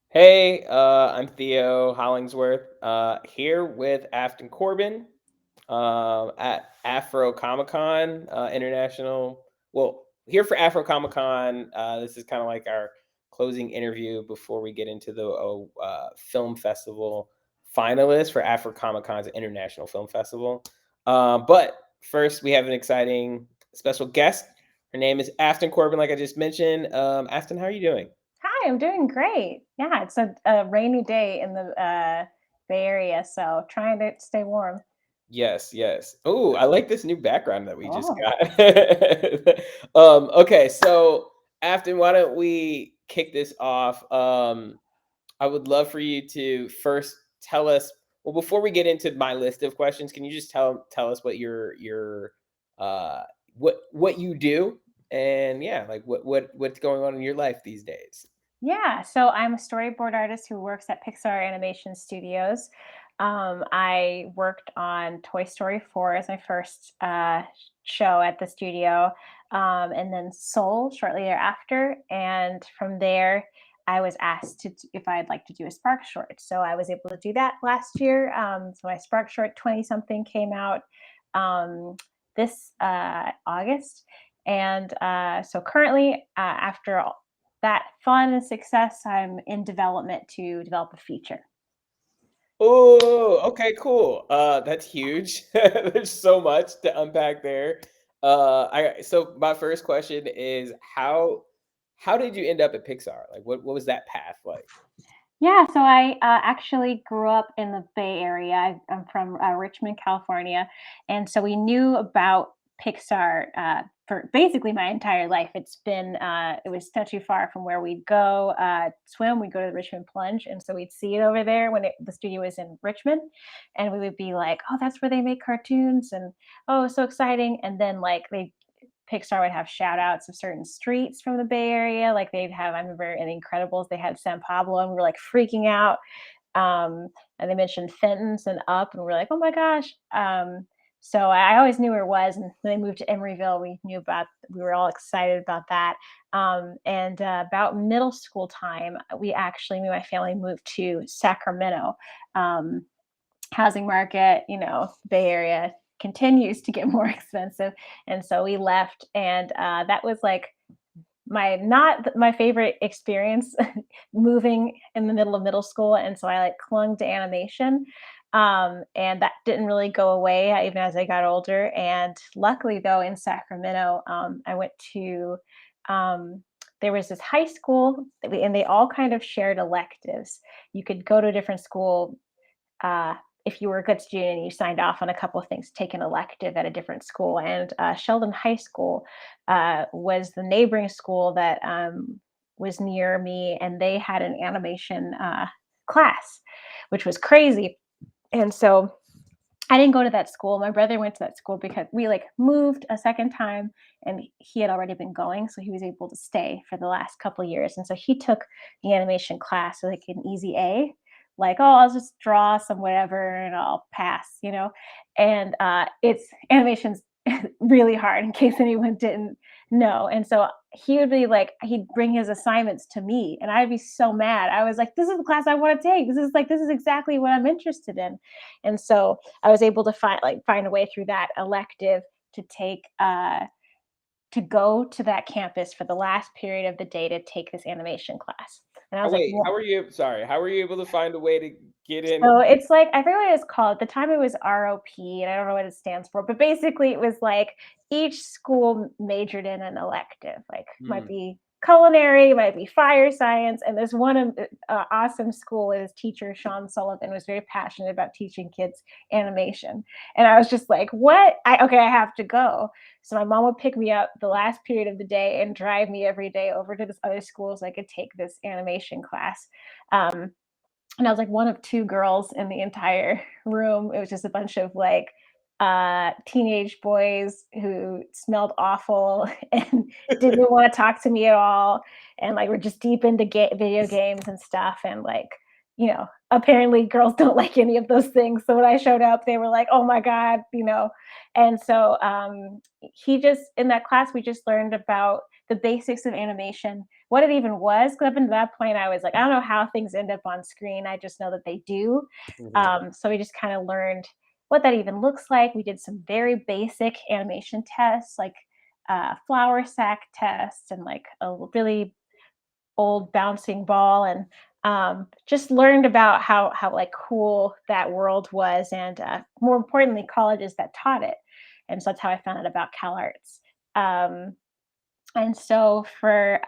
Hey, I'm Theo Hollingsworth, here with Afton Corbin at AfroComicCon International. Well, here for AfroComicCon. This is kind of like our closing interview before we get into the film festival finalists for AfroComicCon's International Film Festival. But first, we have an exciting special guest. Her name is Afton Corbin, like I just mentioned. Afton, how are you doing? Hi, I'm doing great. Yeah, it's a rainy day in the Bay Area, so trying to stay warm. Yes, yes. Oh, I like this new background that we just Oh, got. Okay, so Afton, why don't we kick this off? I would love for you to first tell us. Well, before we get into my list of questions, can you just tell us what your uh what you do and yeah, like what's going on in your life these days? yeah. So I'm a storyboard artist who works at Pixar Animation Studios. I worked on Toy Story 4 as my first show at the studio, and then Soul shortly thereafter. And from there, I was asked if I'd like to do a Spark short. So I was able to do that last year. So my Spark short 20 something came out um, this August. And so currently, after that fun and success, I'm in development to develop a feature. Oh, okay, cool. That's huge. There's so much to unpack there. I so my first question is how did you end up at Pixar? Like what was that path like? Yeah, so I actually grew up in the Bay Area. I'm from Richmond, California, and so we knew about Pixar for basically my entire life. It was not too far from where we'd go swim. We'd go to the Richmond Plunge, and so we'd see it over there when the studio was in Richmond, and we would be like, "Oh, that's where they make cartoons," and "Oh, so exciting!" And then like they Pixar would have shout outs of certain streets from the Bay Area. Like they'd have, I remember in The Incredibles, they had San Pablo and we were like freaking out. And they mentioned Fenton's and Up, and we're like, oh my gosh. So I always knew where it was. And when they moved to Emeryville, we were all excited about that. And About middle school time, me and my family moved to Sacramento. Um, Housing market, Bay Area continues to get more expensive. And so we left, and that was like my not my favorite experience moving in the middle of middle school. And so I like clung to animation. And that didn't really go away even as I got older. And luckily, though, in Sacramento, I went to there was this high school and they all kind of shared electives. You could go to a different school uh, if you were a good student and you signed off on a couple of things, take an elective at a different school. And Sheldon High School was the neighboring school that was near me, and they had an animation class, which was crazy. And so I didn't go to that school. My brother went to that school because we like moved a second time and he had already been going. So he was able to stay for the last couple of years. And so he took the animation class with like an easy A, like, oh, I'll just draw some whatever and I'll pass. And it's animation's really hard in case anyone didn't know. And so he would be like, he'd bring his assignments to me and I'd be so mad. I was like, this is the class I want to take. This is exactly what I'm interested in. And so I was able to find a way through that elective to take to go to that campus for the last period of the day to take this animation class. And I Oh was like, wait, "Wha-" how were you able to find a way to get in? So it's like I forget what it's called. At the time it was ROP, and I don't know what it stands for, but basically it was like each school majored in an elective. Like might Hmm. be culinary, might be fire science, and there's one awesome school. His teacher Sean Sullivan was very passionate about teaching kids animation, and I was just like, "What? I have to go." So my mom would pick me up the last period of the day and drive me every day over to this other school so I could take this animation class. Um, and I was like one of two girls in the entire room. It was just a bunch of like teenage boys who smelled awful and didn't want to talk to me at all, and like we're just deep into video games and stuff. And like, apparently girls don't like any of those things. So when I showed up, they were like, "Oh my god." And so he just in that class we just learned about the basics of animation, what it even was. Because up until that point, I was like, I don't know how things end up on screen. I just know that they do. Mhm. So we just kind of learned what that even looks like. We did some very basic animation tests, like flour sack tests and like a really old bouncing ball, and just learned about how like cool that world was, and more importantly, colleges that taught it. And so that's how I found out about CalArts. Um, and so for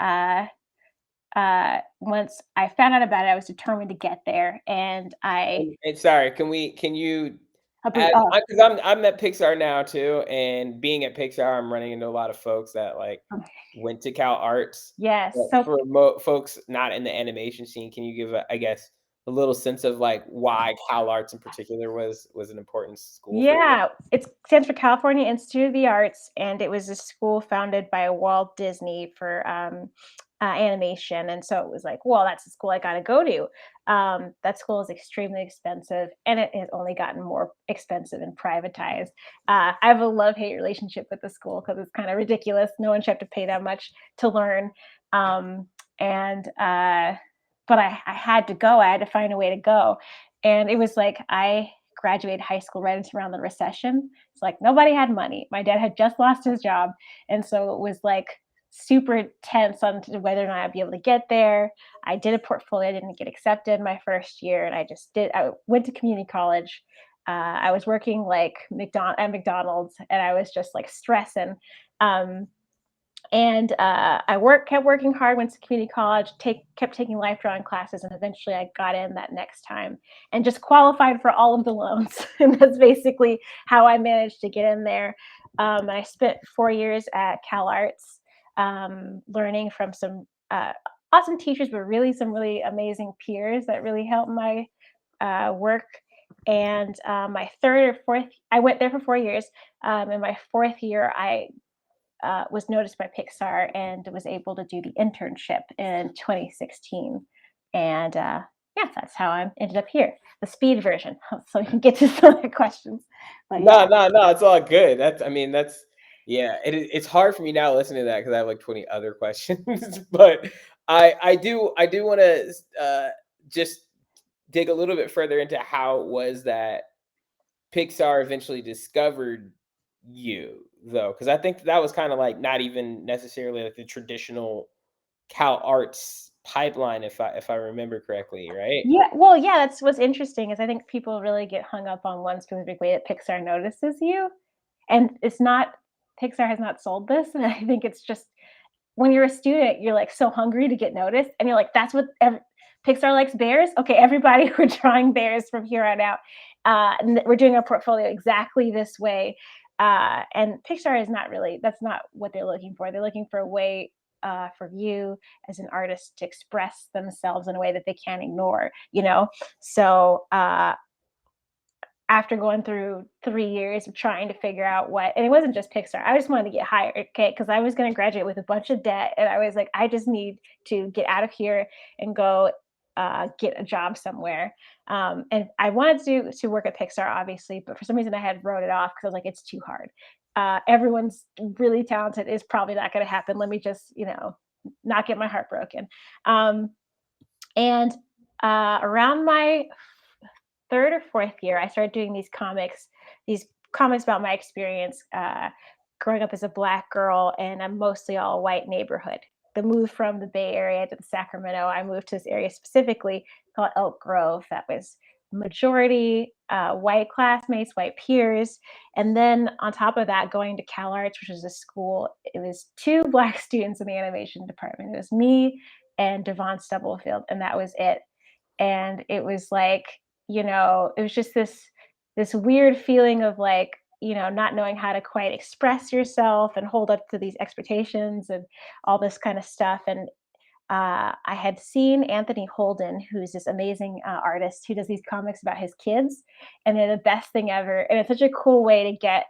once I found out about it, I was determined to get there, and I And sorry, can you add, oh, because I'm at Pixar now too, and being at Pixar, I'm running into a lot of folks that like went to Cal Arts. yes. But So for folks not in the animation scene, can you give I guess a little sense of like why Cal Arts in particular was an important school for you? yeah, it stands for California Institute of the Arts, and it was a school founded by Walt Disney for animation. And so it was like, well, that's the school I got to go to. That school is extremely expensive, and it has only gotten more expensive and privatized. I have a love-hate relationship with the school because it's kind of ridiculous. No one should have to pay that much to learn. Um, and But I had to go. I had to find a way to go, and it was like I graduated high school right into around the recession. It's like nobody had money. My dad had just lost his job. And so it was like super tense on whether or not I'd be able to get there. I did a portfolio, I didn't get accepted my first year. And I went to community college. I was working like at McDonald's, and I was just like stressing. Um, and kept working hard, went to community college, kept taking life drawing classes, and eventually I got in that next time and just qualified for all of the loans. And that's basically how I managed to get in there. And I spent 4 years at CalArts, learning from some awesome teachers, but really some really amazing peers that really helped my work. And my third or fourth, I went there for 4 years. In my fourth year, I was noticed by Pixar and was able to do the internship in 2016. And yeah, that's how I ended up here, the speed version. So we can get to some of the questions. But No, yeah, no, no, it's all good. That's I mean, that's yeah, it's hard for me now listening to that because I have like 20 other questions. But I do want to just dig a little bit further into how it was that Pixar eventually discovered you, though, because I think that was kind of like not even necessarily like the traditional Cal Arts pipeline, if I remember correctly, right? yeah. Well, yeah. That's what's interesting is I think people really get hung up on one specific way that Pixar notices you, and it's not. Pixar has not sold this, and I think it's just when you're a student, you're like so hungry to get noticed, and you're like, "That's what Pixar likes bears. Okay, everybody, we're drawing bears from here on out, and we're doing our portfolio exactly this way." And Pixar is not really. That's not what they're looking for. They're looking for a way for you as an artist to express themselves in a way that they can't ignore. So after going through 3 years of trying to figure out and it wasn't just Pixar. I just wanted to get hired, okay, because I was going to graduate with a bunch of debt, and I was like, I just need to get out of here and go get a job somewhere. And I wanted to work at Pixar, obviously, but for some reason I had wrote it off because I was like, it's too hard. Everyone's really talented. Is probably not going to happen. Let me just, not get my heart broken. Um, and around my third or fourth year, I started doing these comics about my experience growing up as a Black girl in a mostly all white neighborhood. The move from the Bay Area to the Sacramento, I moved to this area specifically called Elk Grove that was majority white classmates, white peers. And then on top of that, going to CalArts, which is a school, it was two Black students in the animation department. It was me and Devon Stubblefield, and that was it. And it was like, it was just this weird feeling of like, not knowing how to quite express yourself and hold up to these expectations and all this kind of stuff. And I had seen Anthony Holden, who's this amazing artist who does these comics about his kids, and they're the best thing ever. And it's such a cool way to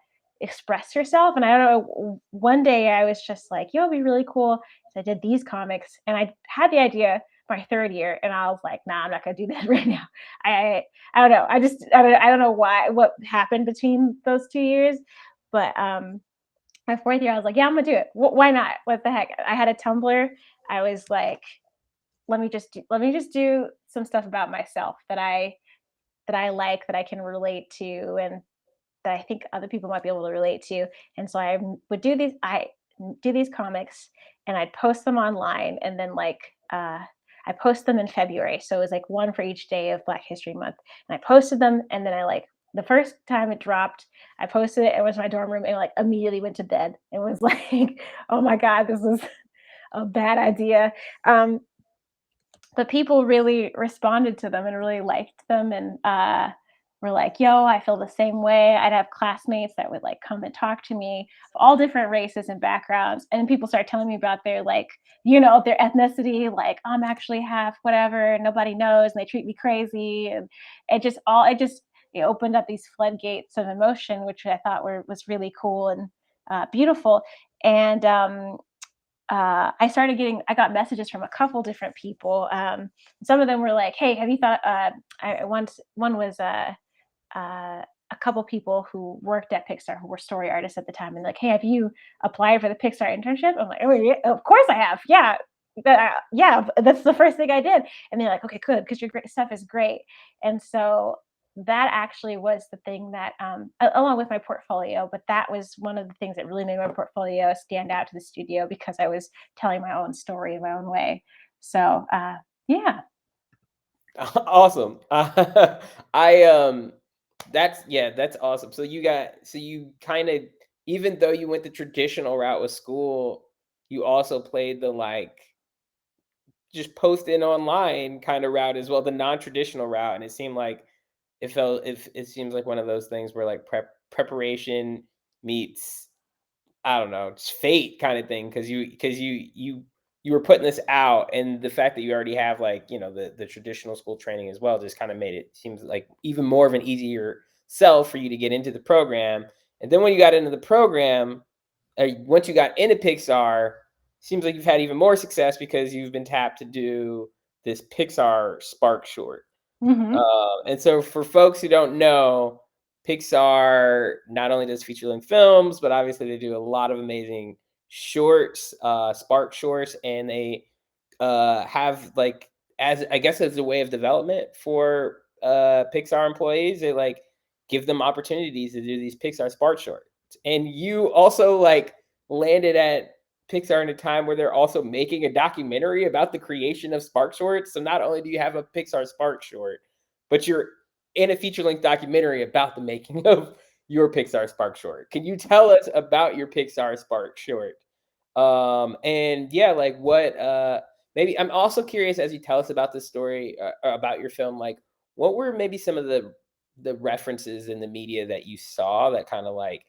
express yourself. And I don't know, one day I was just like, it'd be really cool if I did these comics. And I had the idea my third year, and I was like, nah, I'm not gonna do that right now. I don't know. I don't know what happened between those 2 years, but my 4th year, I was like, "Yeah, I'm gonna do it. Why not? What the heck?" I had a Tumblr. I was like, let me just do some stuff about myself that I like, that I can relate to, and that I think other people might be able to relate to. And so would do these I do these comics, and I'd post them online, and then I post them in February. So it was like one for each day of Black History Month. And I posted them, and then I like the first time it dropped, I posted it. It was my dorm room, and like immediately went to bed. It was like, oh my God, this is a bad idea. Um, but people really responded to them and really liked them, and were like, "Yo, I feel the same way." I'd have classmates that would like come and talk to me of all different races and backgrounds, and people start telling me about their like, their ethnicity, like, I'm actually half whatever, and nobody knows, and they treat me crazy, and it just it opened up these floodgates of emotion, which I thought was really cool and beautiful. And I got messages from a couple different people. Some of them were like, "Hey, have you thought?" One was a couple people who worked at Pixar who were story artists at the time, and like, "Hey, have you applied for the Pixar internship?" I'm like, "Oh, yeah, of course I have. Yeah, yeah, that's the first thing I did." And they're like, "Okay, good, because your great stuff is great." And so that actually was the thing that, along with my portfolio, but that was one of the things that really made my portfolio stand out to the studio, because I was telling my own story in my own way. So, yeah. Awesome. I that's yeah, that's awesome. So you kind of, even though you went the traditional route with school, you also played the like just post in online kind of route as well, the non-traditional route, and it seemed like it seems like one of those things where like preparation meets, I don't know, just fate kind of thing, because you were putting this out, and the fact that you already have like, the traditional school training as well just kind of made it seems like even more of an easier sell for you to get into the program. And then when you got into the program, once you got into Pixar, seems like you've had even more success because you've been tapped to do this Pixar Spark short. Hmm. And so for folks who don't know, Pixar not only does feature length films, but obviously they do a lot of amazing shorts, Spark shorts, and they have like, as I guess as a way of development for Pixar employees, they like give them opportunities to do these Pixar Spark shorts. And you also like landed at Pixar in a time where they're also making a documentary about the creation of Spark shorts. So not only do you have a Pixar Spark short, but you're in a feature length documentary about the making of your Pixar Spark short. Can you tell us about your Pixar Spark short? And yeah, like what maybe I'm also curious, as you tell us about this story, about your film, like what were maybe some of the references in the media that you saw that kind of like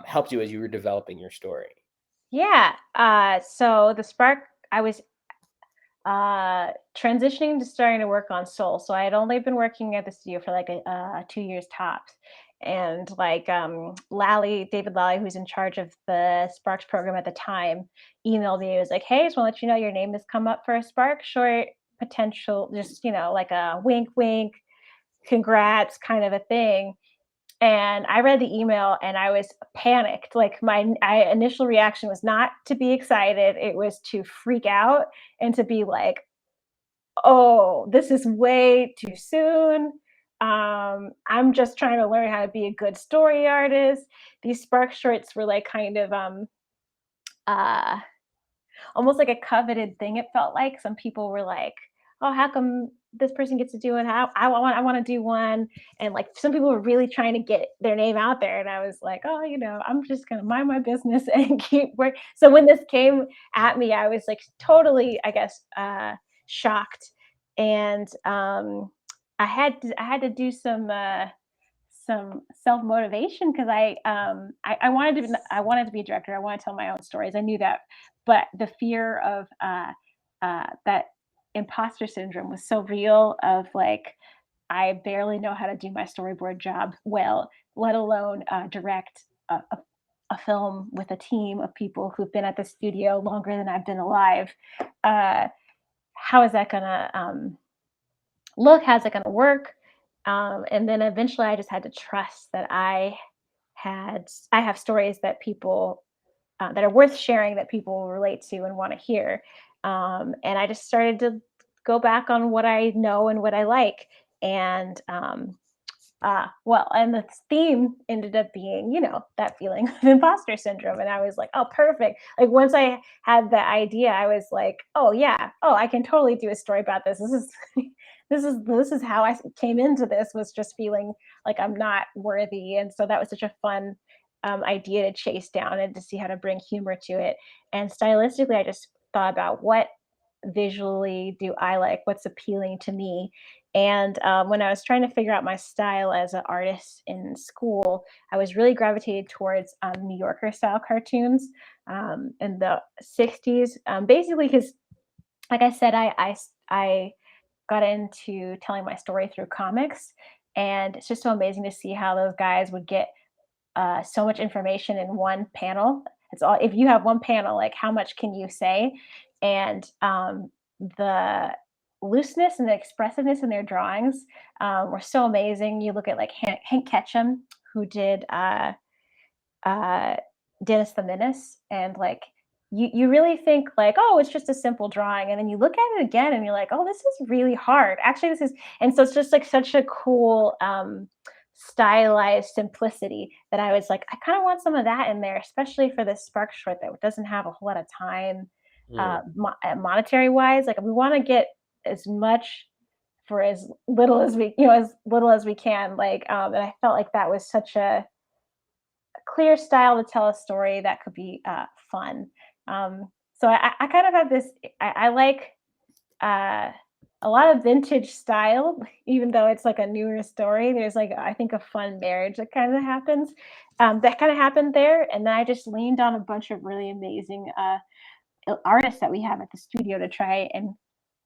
helped you as you were developing your story? Yeah. So the spark, I was transitioning to starting to work on Soul. So I had only been working at the studio for like 2 years tops. And like David Lally, who's in charge of the Sparks program at the time, emailed me. He was like, "Hey, just want to let you know your name has come up for a Spark short potential, just like a wink, wink, congrats kind of a thing." And I read the email and I was panicked. Like my initial reaction was not to be excited; it was to freak out and to be like, "Oh, this is way too soon. I'm just trying to learn how to be a good story artist." These Spark shorts were like kind of uh almost like a coveted thing. It felt like some people were like, "Oh, how come this person gets to do it? I want to do one." And like some people were really trying to get their name out there, and I was like, "Oh, I'm just gonna mind my business and keep work." So when this came at me, I was like totally, I guess, shocked, and I had to do some self motivation, because I wanted to be a director. I wanted to tell my own stories. I knew that, but the fear of that imposter syndrome was so real. Of like, I barely know how to do my storyboard job well, let alone direct a film with a team of people who've been at the studio longer than I've been alive. Uh, how is that gonna look? How's it gonna work? And then eventually I just had to trust that I I have stories that people that are worth sharing, that people will relate to and want to hear. And I just started to go back on what I know and what I like. And well, and the theme ended up being, that feeling of imposter syndrome. And I was like, oh, perfect. Like once I had the idea, I was like, oh yeah, oh, I can totally do a story about this. This is this is how I came into this, was just feeling like I'm not worthy. And so that was such a fun idea to chase down and to see how to bring humor to it. And stylistically, I just thought about what visually do I like, what's appealing to me. And when I was trying to figure out my style as an artist in school, I was really gravitated towards New Yorker style cartoons in the 60s, basically because, like I said, I got into telling my story through comics. And it's just so amazing to see how those guys would get so much information in one panel. It's all, if you have one panel, like how much can you say? And the looseness and the expressiveness in their drawings were so amazing. You look at like Hank Ketchum, who did uh, Dennis the Menace, and like you really think like, oh, it's just a simple drawing, and then you look at it again, and you're like, oh, this is really hard. Actually, this is, and so it's just like such a cool stylized simplicity that I was like, I kind of want some of that in there, especially for this Spark short that doesn't have a whole lot of time, Mm. monetary wise. Like we want to get as much for as little as we, as little as we can. Like, and I felt like that was such a clear style to tell a story that could be fun. So I kind of have this. I like uh, a lot of vintage style, even though it's like a newer story. There's like, I think, a fun marriage that kind of happens. That kind of happened there, and then I just leaned on a bunch of really amazing artists that we have at the studio to try and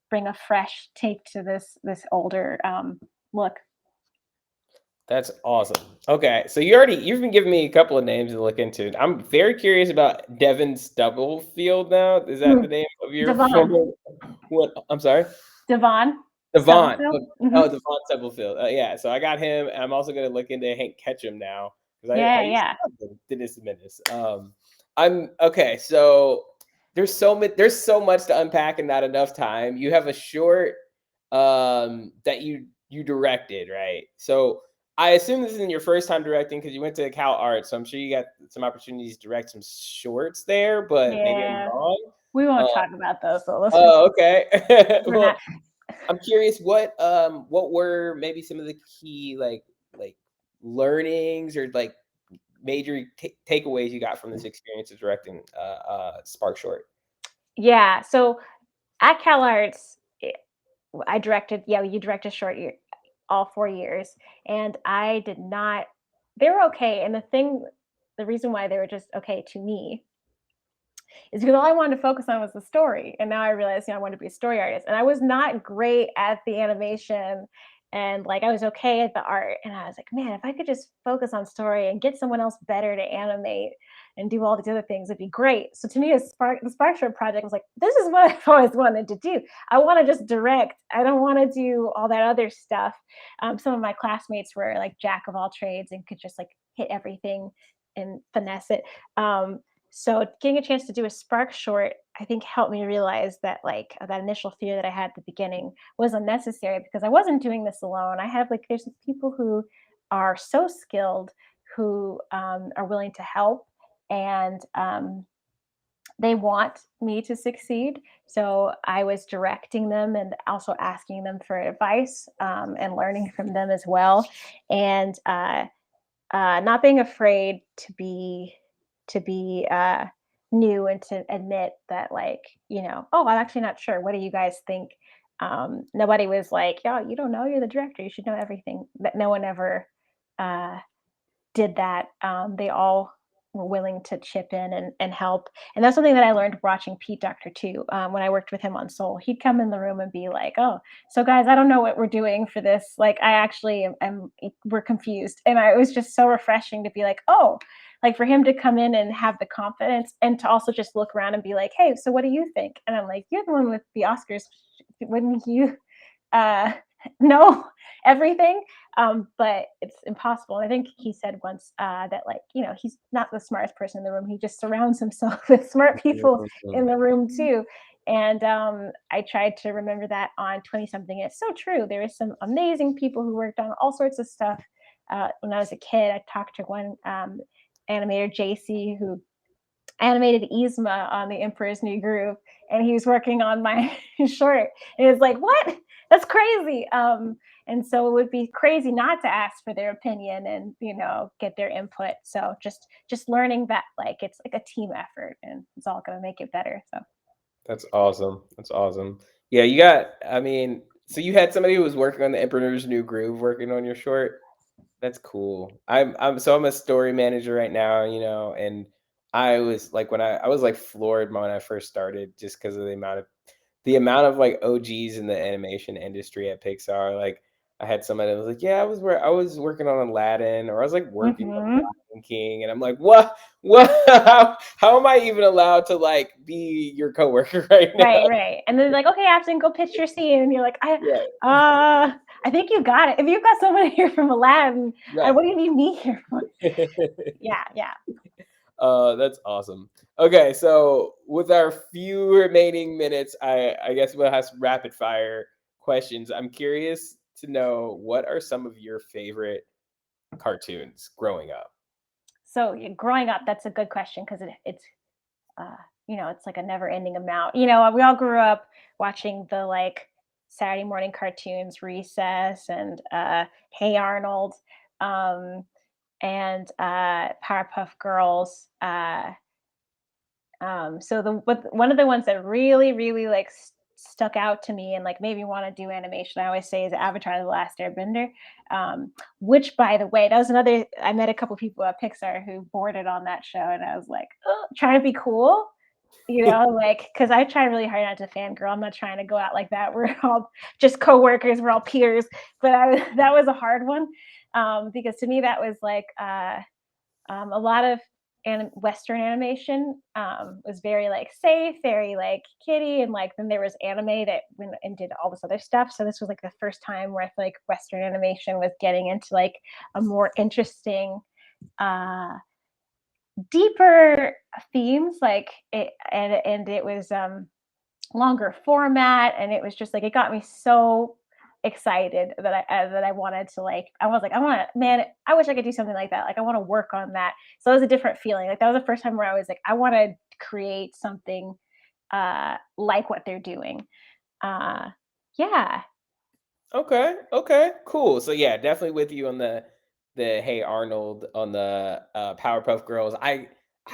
bring a fresh take to this older look. That's awesome. Okay, so you've been giving me a couple of names to look into. I'm very curious about Devin Stubblefield now. Is that the Mm. name of your Devon, former? What? I'm sorry. Devon Devon. Stubblefield. Oh, Hmm. Devon Stubblefield. Yeah, so I got him. And I'm also going to look into Hank Ketchum now because I Yeah, used yeah. to love him. Dennis the Menace. I'm okay. So there's so much to unpack and not enough time. You have a short that you directed, right? So I assume this isn't your first time directing because you went to Cal Arts, so I'm sure you got some opportunities to direct some shorts there, but maybe I'm Yeah. wrong. We Uh, won't talk about those, so let's just, oh, okay. we're Well, not. I'm curious what were maybe some of the key like learnings or like major takeaways you got from this experience of directing Spark Short. Yeah, so at Cal Arts, I directed, yeah, you directed short year, all 4 years, and I did not, they were okay, and the reason why they were just okay to me is because all I wanted to focus on was the story. And now I realize, I wanted to be a story artist. And I was not great at the animation, and like I was okay at the art. And I was like, man, if I could just focus on story and get someone else better to animate and do all these other things, it'd be great. So to me, the Spark Short project was like, this is what I've always wanted to do. I want to just direct. I don't want to do all that other stuff. Some of my classmates were like jack of all trades and could just like hit everything and finesse it. So getting a chance to do a Spark short, I think, helped me realize that like that initial fear that I had at the beginning was unnecessary, because I wasn't doing this alone. I have like, there's people who are so skilled, who are willing to help, and they want me to succeed. So I was directing them and also asking them for advice, and learning from them as well. And not being afraid to be new, and to admit that, like, oh, I'm actually not sure, what do you guys think? Nobody was like, yeah, you don't know, you're the director, you should know everything. That no one ever uh, did that. They all were willing to chip in and help. And that's something that I learned watching Pete Doctor too. When I worked with him on Soul, he'd come in the room and be like, "Oh, so guys, I don't know what we're doing for this. Like, I actually am we're confused." And it was just so refreshing to be like, "Oh," like for him to come in and have the confidence, and to also just look around and be like, "Hey, so what do you think?" And I'm like, "You're the one with the Oscars. Wouldn't you uh, know everything?" But it's impossible. And I think he said once that, like, he's not the smartest person in the room. He just surrounds himself with smart people in the room too. And I tried to remember that on 20 something. It's so true. There is some amazing people who worked on all sorts of stuff. When I was a kid, I talked to one animator, JC, who animated Yzma on The Emperor's New Groove, and he was working on my short. And it's like, what? That's crazy. And so it would be crazy not to ask for their opinion and get their input. So just learning that, like, it's like a team effort, and it's all going to make it better. So That's awesome. That's awesome. Yeah, you got. I mean, so you had somebody who was working on the Emperor's New Groove, working on your short. That's cool. I'm a story manager right now, and I was like I was like floored when I first started just because of the amount of like OGs in the animation industry at Pixar. Like I had somebody that was like, "Yeah, I was working on Aladdin, or I was like working on mhm. Lion King," and I'm like, "What? What? How am I even allowed to like be your coworker right now?" Right, right. And then like, okay, Afton, go pitch your scene. And you're like, Right, I think you got it. If you've got someone here from Aladdin, right. what do you need me here for? Yeah, yeah. That's awesome. Okay, so with our few remaining minutes, I guess we'll have some rapid fire questions. I'm curious to know, what are some of your favorite cartoons growing up? So growing up, that's a good question because uh, it's like a never ending amount. We all grew up watching the like Saturday morning cartoons, Recess and Hey Arnold, um, and Powerpuff Girls. So one of the ones that really, really like stuck out to me and like made me want to do animation, I always say, is Avatar: The Last Airbender. Which, by the way, that was another. I met a couple people at Pixar who boarded on that show, and I was like, oh, trying to be cool, like, because I try really hard not to fangirl. I'm not trying to go out like that. We're all just coworkers. We're all peers. But that was a hard one, because to me that was like a lot of Western animation was very like safe, very like kiddie, and like then there was anime that went and did all this other stuff. So this was like the first time where I feel like Western animation was getting into like a more interesting, uh, deeper themes, like and it was longer format, and it was just like it got me so excited that I wanted to, like, I was like, I want to, man, I wish I could do something like that. Like I want to work on that. So it was a different feeling. Like that was the first time where I was like, I want to create something like what they're doing. Uh yeah. Okay, okay, cool. So yeah, definitely with you on the Hey Arnold, on the Powerpuff Girls. I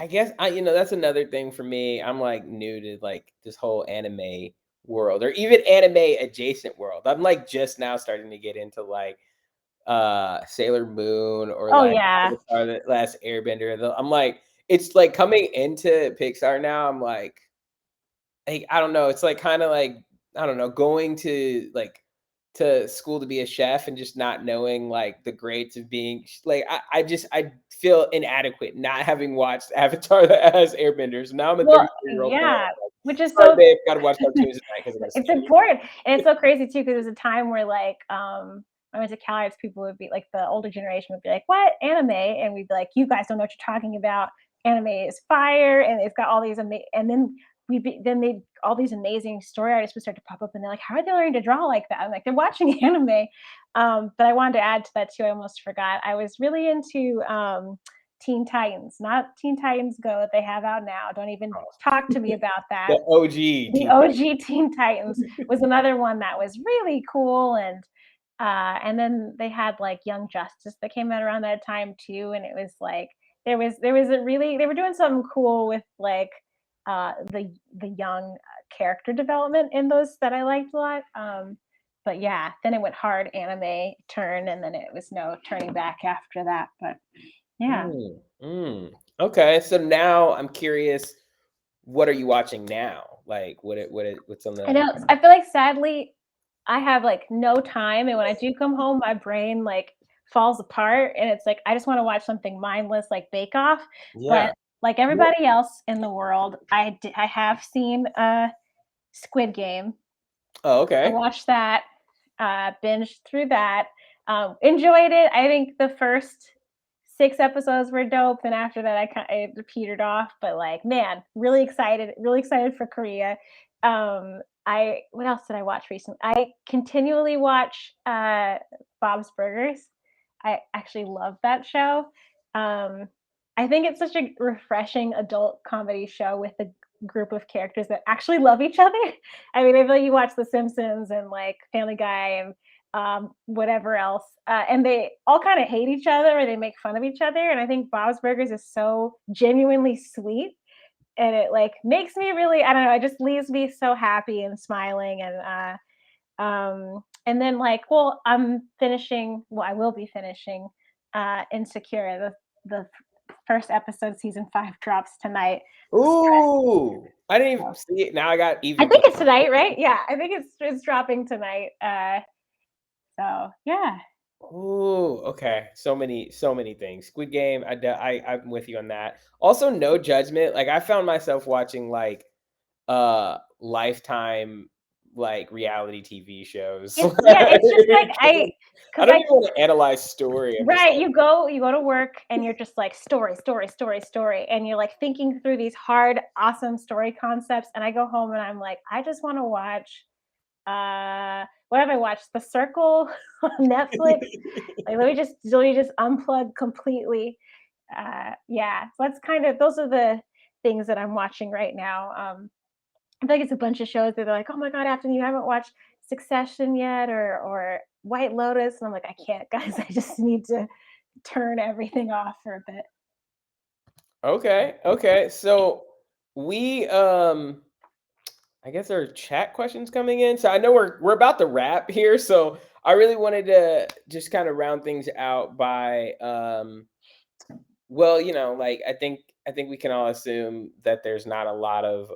guess that's another thing for me. I'm like new to like this whole anime world, or even anime adjacent world. I'm like just now starting to get into like Sailor Moon, or Oh like yeah. Avatar: The Last Airbender. I'm like, it's like coming into Pixar now. I'm like, I don't know. It's like kind of like, I don't know, going to school to be a chef and just not knowing like the grades of being like, I feel inadequate not having watched Avatar: The Last Airbender. So now I'm a Well, 33-year-old man. yeah, which is Sorry, so babe, got to watch cartoons tonight because I got to it's study. important, and it's so crazy too because there was a time where like I went to college, people would be like, the older generation would be like, what, anime? And we'd be like, you guys don't know what you're talking about. Anime is fire, and it's got all these and then then they all these amazing story artists would start to pop up, and they're like, how are they learning to draw like that? I'm like, they're watching anime. But I wanted to add to that too, I almost forgot, I was really into Teen Titans, not Teen Titans Go that they have out now. Don't even talk to me about that. The OG The Teen OG Teen Titans was another one that was really cool, and then they had like Young Justice that came out around that time too, and it was like there was a really, they were doing something cool with like the young character development in those that I liked a lot. But yeah, then it went hard anime turn, and then it was no turning back after that. But yeah. Mm, mm. Okay, so now I'm curious, what are you watching now? Like, what's on I the? know. I feel like sadly, I have like no time, and when I do come home, my brain like falls apart, and it's like I just want to watch something mindless like Bake Off. Yeah. But like What? everybody else in the world, I have seen Squid Game. Oh, I okay. watched that, binged through that. Enjoyed it. I think the first 6 episodes were dope, and after that, it petered off. But like, man, really excited for Korea. I What else did I watch recently? I continually watch Bob's Burgers. I actually love that show. Um, I think it's such a refreshing adult comedy show with a group of characters that actually love each other. I mean, I feel like you watch The Simpsons and like Family Guy and whatever else, and they all kind of hate each other or they make fun of each other. And I think Bob's Burgers is so genuinely sweet, and it like makes me really, I don't know, it just leaves me so happy and smiling. And then like, well, I will be finishing Insecure. The first episode, season 5 drops tonight. Ooh, I didn't even see it. Now I got I even. think it's tonight, right? Yeah, I think it's dropping tonight. So yeah. Ooh, okay. So many things. Squid Game. I'm with you on that. Also, no judgment. Like I found myself watching like Lifetime like reality TV shows. It's just like I because don't I even want to analyze story. I'm just right, you go to work and you're just like story, story, story, story, and you're like thinking through these hard, awesome story concepts. And I go home and I'm like, I just want to watch. What have I watched? The Circle on Netflix. Like, let me just unplug completely. Yeah, so that's kind of those are the things that I'm watching right now. I feel like it's a bunch of shows that they're like, "Oh my god, Afton, you haven't watched Succession yet, or White Lotus," and I'm like, "I can't, guys. I just need to turn everything off for a bit." Okay, okay. So we I guess there are chat questions coming in. So I know we're about to wrap here. So I really wanted to just kind of round things out by well, like I think we can all assume that there's not a lot of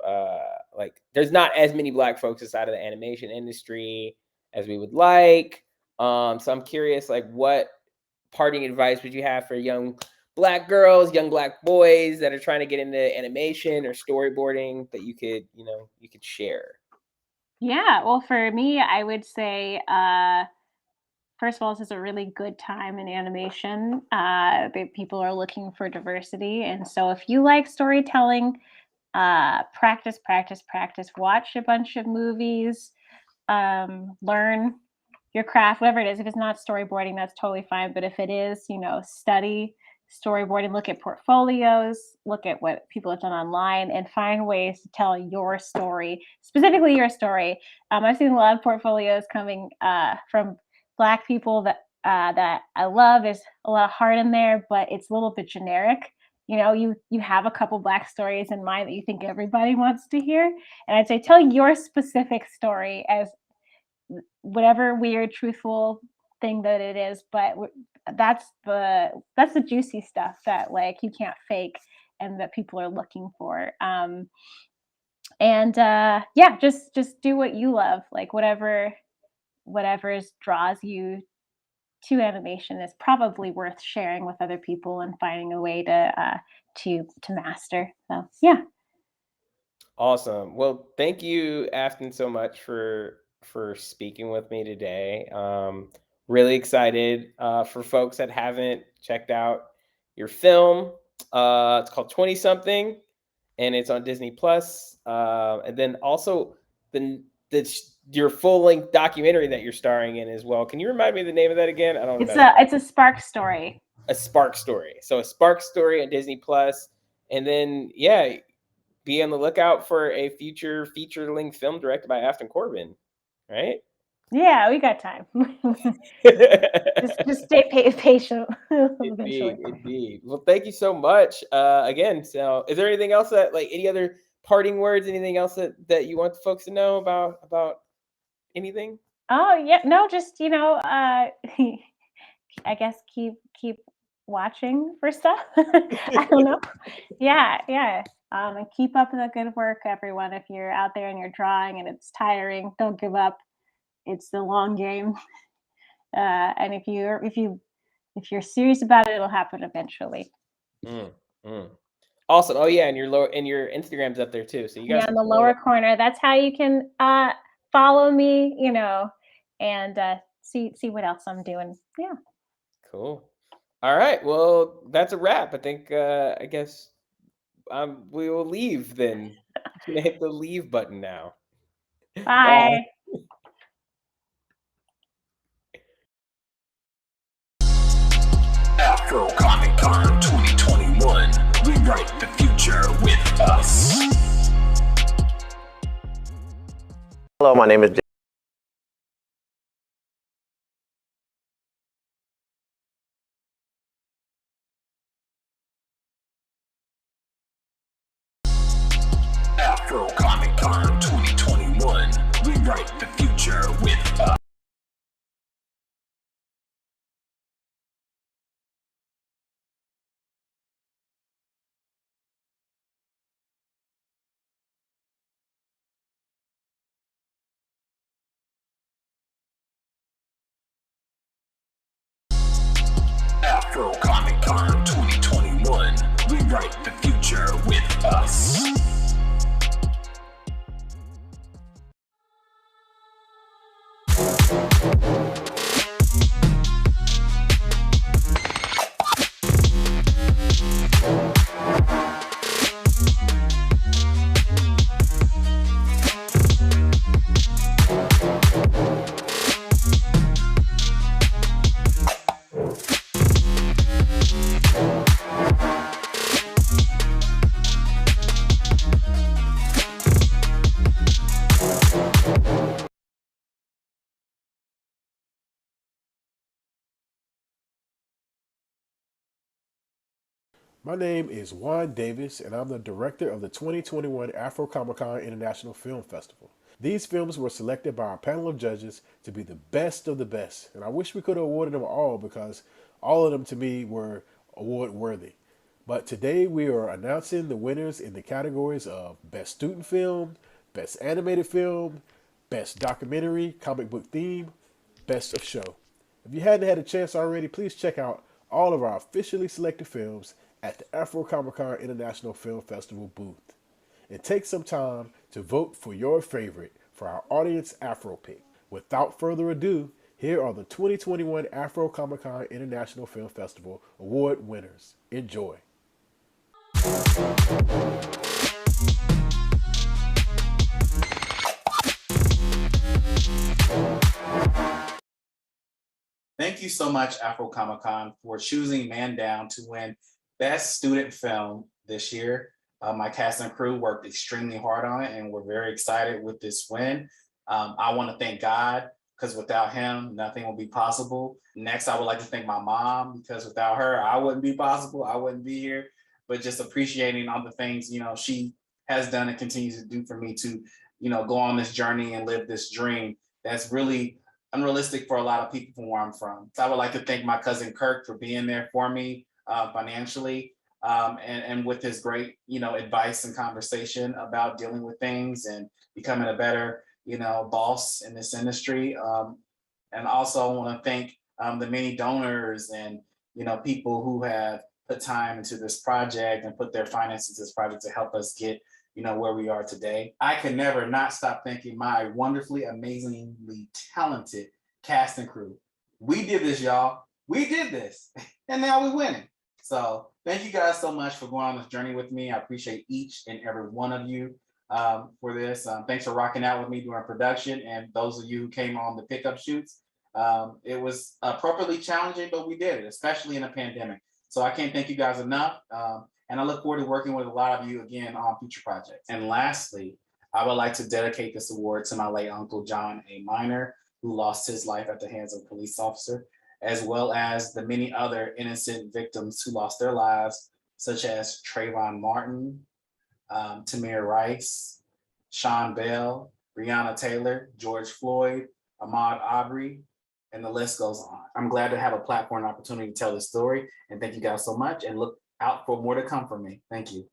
like there's not as many black folks inside of the animation industry as we would like. So I'm curious like what parting advice would you have for young black girls, young black boys that are trying to get into animation or storyboarding that you could share? Yeah, well, for me, I would say, first of all, this is a really good time in animation. People are looking for diversity, and so if you like storytelling, practice, practice, practice. Watch a bunch of movies, learn your craft, whatever it is. If it's not storyboarding, that's totally fine. But if it is, study storyboarding, look at portfolios, look at what people have done online, and find ways to tell your story, specifically your story. I've seen a lot of portfolios coming from Black people that I love. There's a lot of heart in there, but it's a little bit generic. You have a couple Black stories in mind that you think everybody wants to hear, and I'd say tell your specific story as whatever weird, truthful thing that it is. But that's the juicy stuff that like you can't fake and that people are looking for. And Yeah, just do what you love, like whatever draws you to animation is probably worth sharing with other people and finding a way to master. So yeah. Awesome. Well, thank you, Afton, so much for speaking with me today. Really excited for folks that haven't checked out your film. It's called 20 Something, and it's on Disney Plus. And then also your full length documentary that you're starring in as well. Can you remind me of the name of that again? I don't remember. It's a spark story. A Spark Story. So a Spark Story on Disney Plus, and then yeah, be on the lookout for a future feature-length film directed by Afton Corbin, right? Yeah, we got time. Just stay patient. Eventually. Indeed, indeed. Well, thank you so much. Again, so is there anything else that like any other parting words, anything else that you want the folks to know about anything? Oh yeah, no, just I guess keep watching for stuff. I don't know. Yeah, yeah. And keep up the good work, everyone. If you're out there and you're drawing and it's tiring, don't give up. It's the long game. And if you're serious about it, it'll happen eventually. Mm, mm. Awesome. Oh yeah, and your Instagram's up there too. So you guys Yeah, in can the follow lower corner. That's how you can follow me, and see what else I'm doing. Yeah. Cool. All right. Well, that's a wrap. I think. I guess we will leave then. I'm gonna hit the leave button now. Bye. Bye. AfroComicCon 2021. Rewrite the future with us. Hello, my name is AfroComicCon 2021. Rewrite the future with us. AfroComicCon 2021. Rewrite the future with us. My name is Juan Davis, and I'm the director of the 2021 AfroComicCon International Film Festival. These films were selected by our panel of judges to be the best of the best, and I wish we could have awarded them all because all of them to me were award worthy. But today we are announcing the winners in the categories of Best Student Film, Best Animated Film, Best Documentary, Comic Book Theme, Best of Show. If you hadn't had a chance already, please check out all of our officially selected films at the AfroComicCon International Film Festival booth. And take some time to vote for your favorite for our audience Afro pick. Without further ado, here are the 2021 AfroComicCon International Film Festival award winners. Enjoy. Thank you so much, AfroComicCon, for choosing Man Down to win Best Student Film this year. My cast and crew worked extremely hard on it, and we're very excited with this win. I want to thank God, because without him, nothing will be possible. Next, I would like to thank my mom, because without her, I wouldn't be possible. I wouldn't be here. But just appreciating all the things, she has done and continues to do for me to, go on this journey and live this dream that's really unrealistic for a lot of people from where I'm from. So I would like to thank my cousin Kirk for being there for me financially, and with his great, advice and conversation about dealing with things and becoming a better, boss in this industry. And also I want to thank the many donors and, people who have put time into this project and put their finances into this project to help us get, where we are today. I can never not stop thanking my wonderfully, amazingly talented cast and crew. We did this, y'all. We did this, and now we're winning. So thank you guys so much for going on this journey with me. I appreciate each and every one of you for this. Thanks for rocking out with me during production, and those of you who came on the pickup shoots. It was appropriately challenging, but we did it, especially in a pandemic. So I can't thank you guys enough. And I look forward to working with a lot of you again on future projects. And lastly, I would like to dedicate this award to my late uncle, John A. Minor, who lost his life at the hands of a police officer, as well as the many other innocent victims who lost their lives, such as Trayvon Martin, Tamir Rice, Sean Bell, Breonna Taylor, George Floyd, Ahmaud Arbery, and the list goes on. I'm glad to have a platform and opportunity to tell this story. And thank you guys so much, and look out for more to come from me. Thank you.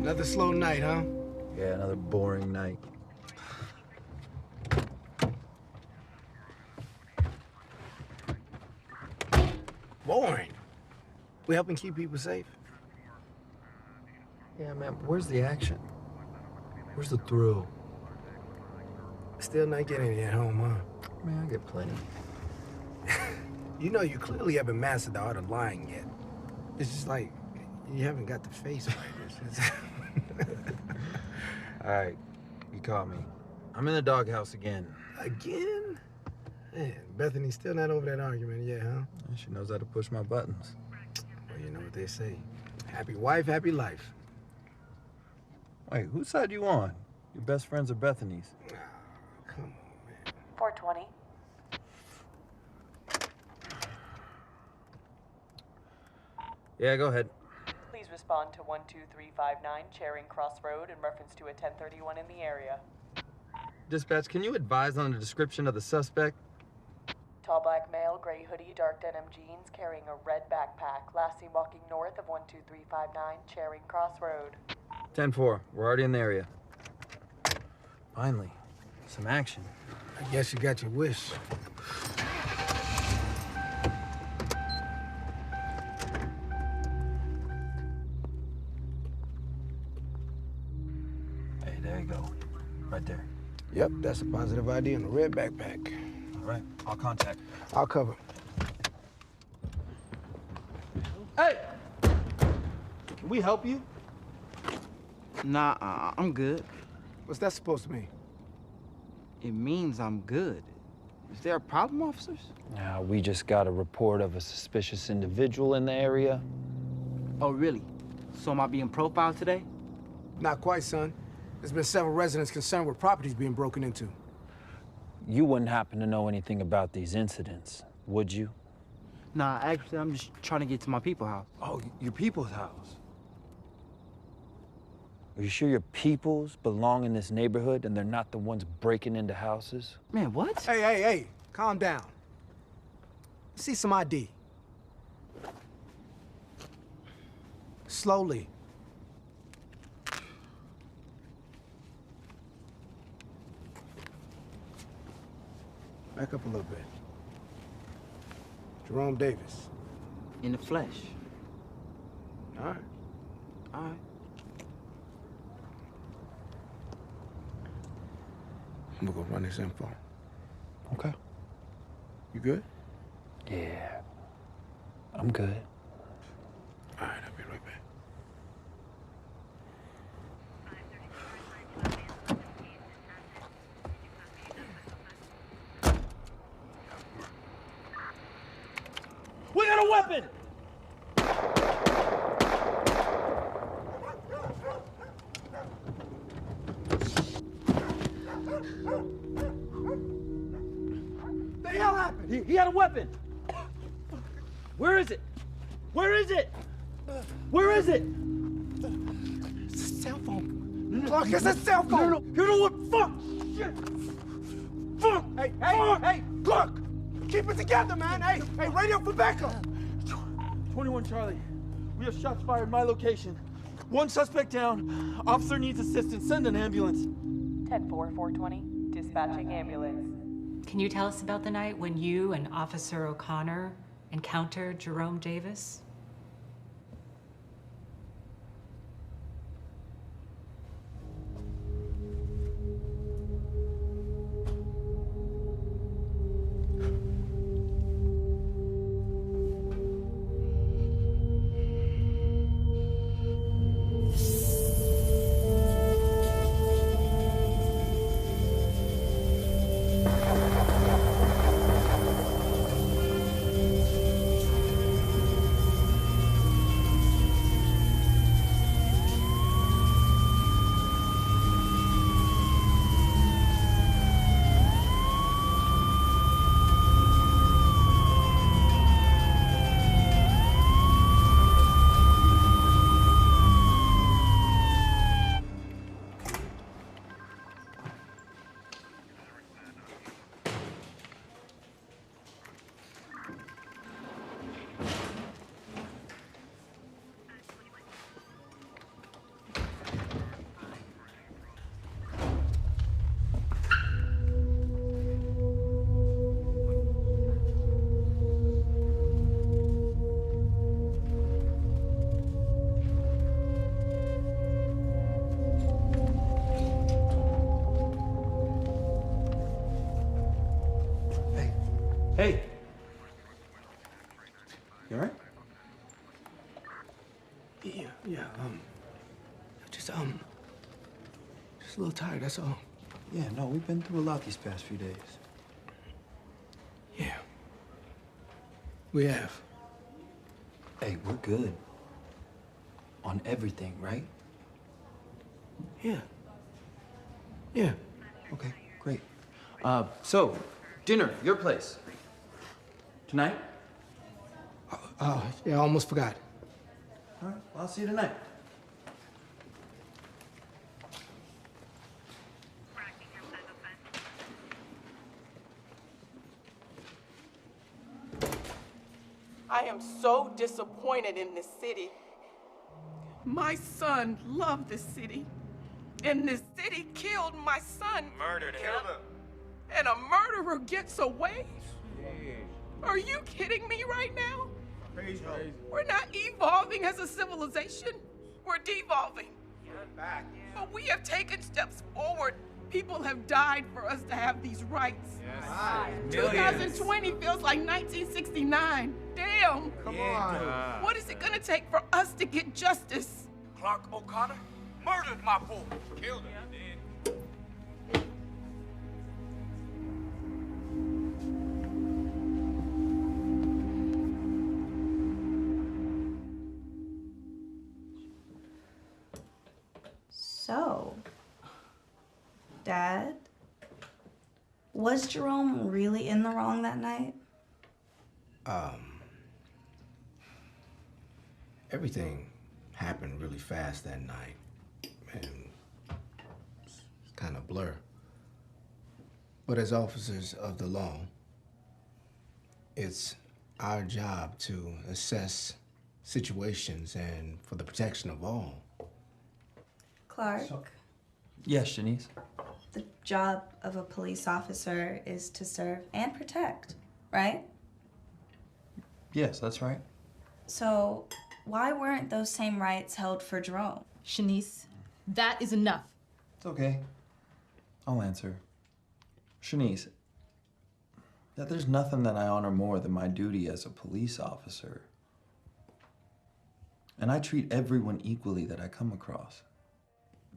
Another slow night, huh? Yeah, another boring night. Boring. We helping keep people safe. Yeah, man, where's the action? Where's the thrill? Still not getting any at home, huh? Man, I get plenty. You know, you clearly haven't mastered the art of lying yet. It's just like you haven't got the face right. All right, you caught me. I'm in the doghouse again. Again? Man, Bethany's still not over that argument yet, huh? She knows how to push my buttons. Well, you know what they say. Happy wife, happy life. Wait, whose side you on? Your best friends are Bethany's. Oh, come on, man. 420. Yeah, go ahead. Please respond to 12359 Charing Cross Road in reference to a 1031 in the area. Dispatch, can you advise on the description of the suspect? Tall black male, gray hoodie, dark denim jeans, carrying a red backpack. Last seen walking north of 12359 Charing Cross Road. 10-4, we're already in the area. Finally, some action. I guess you got your wish. Hey, there you go. Right there. Yep, that's a positive ID on the red backpack. All right, I'll contact. I'll cover. Hey! Can we help you? Nah, I'm good. What's that supposed to mean? It means I'm good. Is there a problem, officers? We just got a report of a suspicious individual in the area. Oh, really? So am I being profiled today? Not quite, son. There's been several residents concerned with properties being broken into. You wouldn't happen to know anything about these incidents, would you? Nah, actually, I'm just trying to get to my people's house. Oh, your people's house. Are you sure your peoples belong in this neighborhood and they're not the ones breaking into houses? Man, what? Hey, calm down. See some ID. Slowly. Back up a little bit. Jerome Davis. In the flesh. All right. All right. I'm gonna go run this info. Okay. You good? Yeah, I'm good. All right, I'll be right back. We got a weapon! The hell happened? He had a weapon! Where is it? Where is it? Where is it? It's a cell phone. Clark, it's a cell phone! No, you know what? Fuck! Shit! Fuck! Hey, Clark! Keep it together, man! Hey, radio for backup! 21 Charlie. We have shots fired in my location. One suspect down. Officer needs assistance. Send an ambulance. 10-4-420. Dispatching ambulance. Can you tell us about the night when you and Officer O'Connor encountered Jerome Davis? Hey. You all right? Yeah, just a little tired, that's all. Yeah, no, we've been through a lot these past few days. Yeah. We have. Hey, we're good. On everything, right? Yeah. Yeah. Okay, great. So, dinner, your place. Tonight? Yeah, I almost forgot. All right, well, I'll see you tonight. I am so disappointed in this city. My son loved this city, and this city killed my son. Murdered him. And a murderer gets away? Are you kidding me right now? Crazy. We're not evolving as a civilization. We're devolving. But we have taken steps forward. People have died for us to have these rights. Yes. 2020 feels like 1969. Damn. Come on. What is it gonna take for us to get justice? Clark O'Connor murdered my boy. Killed him. So, Dad, was Jerome really in the wrong that night? Everything happened really fast that night, and it's kind of blur. But as officers of the law, it's our job to assess situations and for the protection of all. Clark, Yes, Shanice? the job of a police officer is to serve and protect, right? Yes, that's right. So, why weren't those same rights held for Jerome? Shanice, that is enough. It's okay. I'll answer. Shanice, that there's nothing that I honor more than my duty as a police officer. And I treat everyone equally that I come across.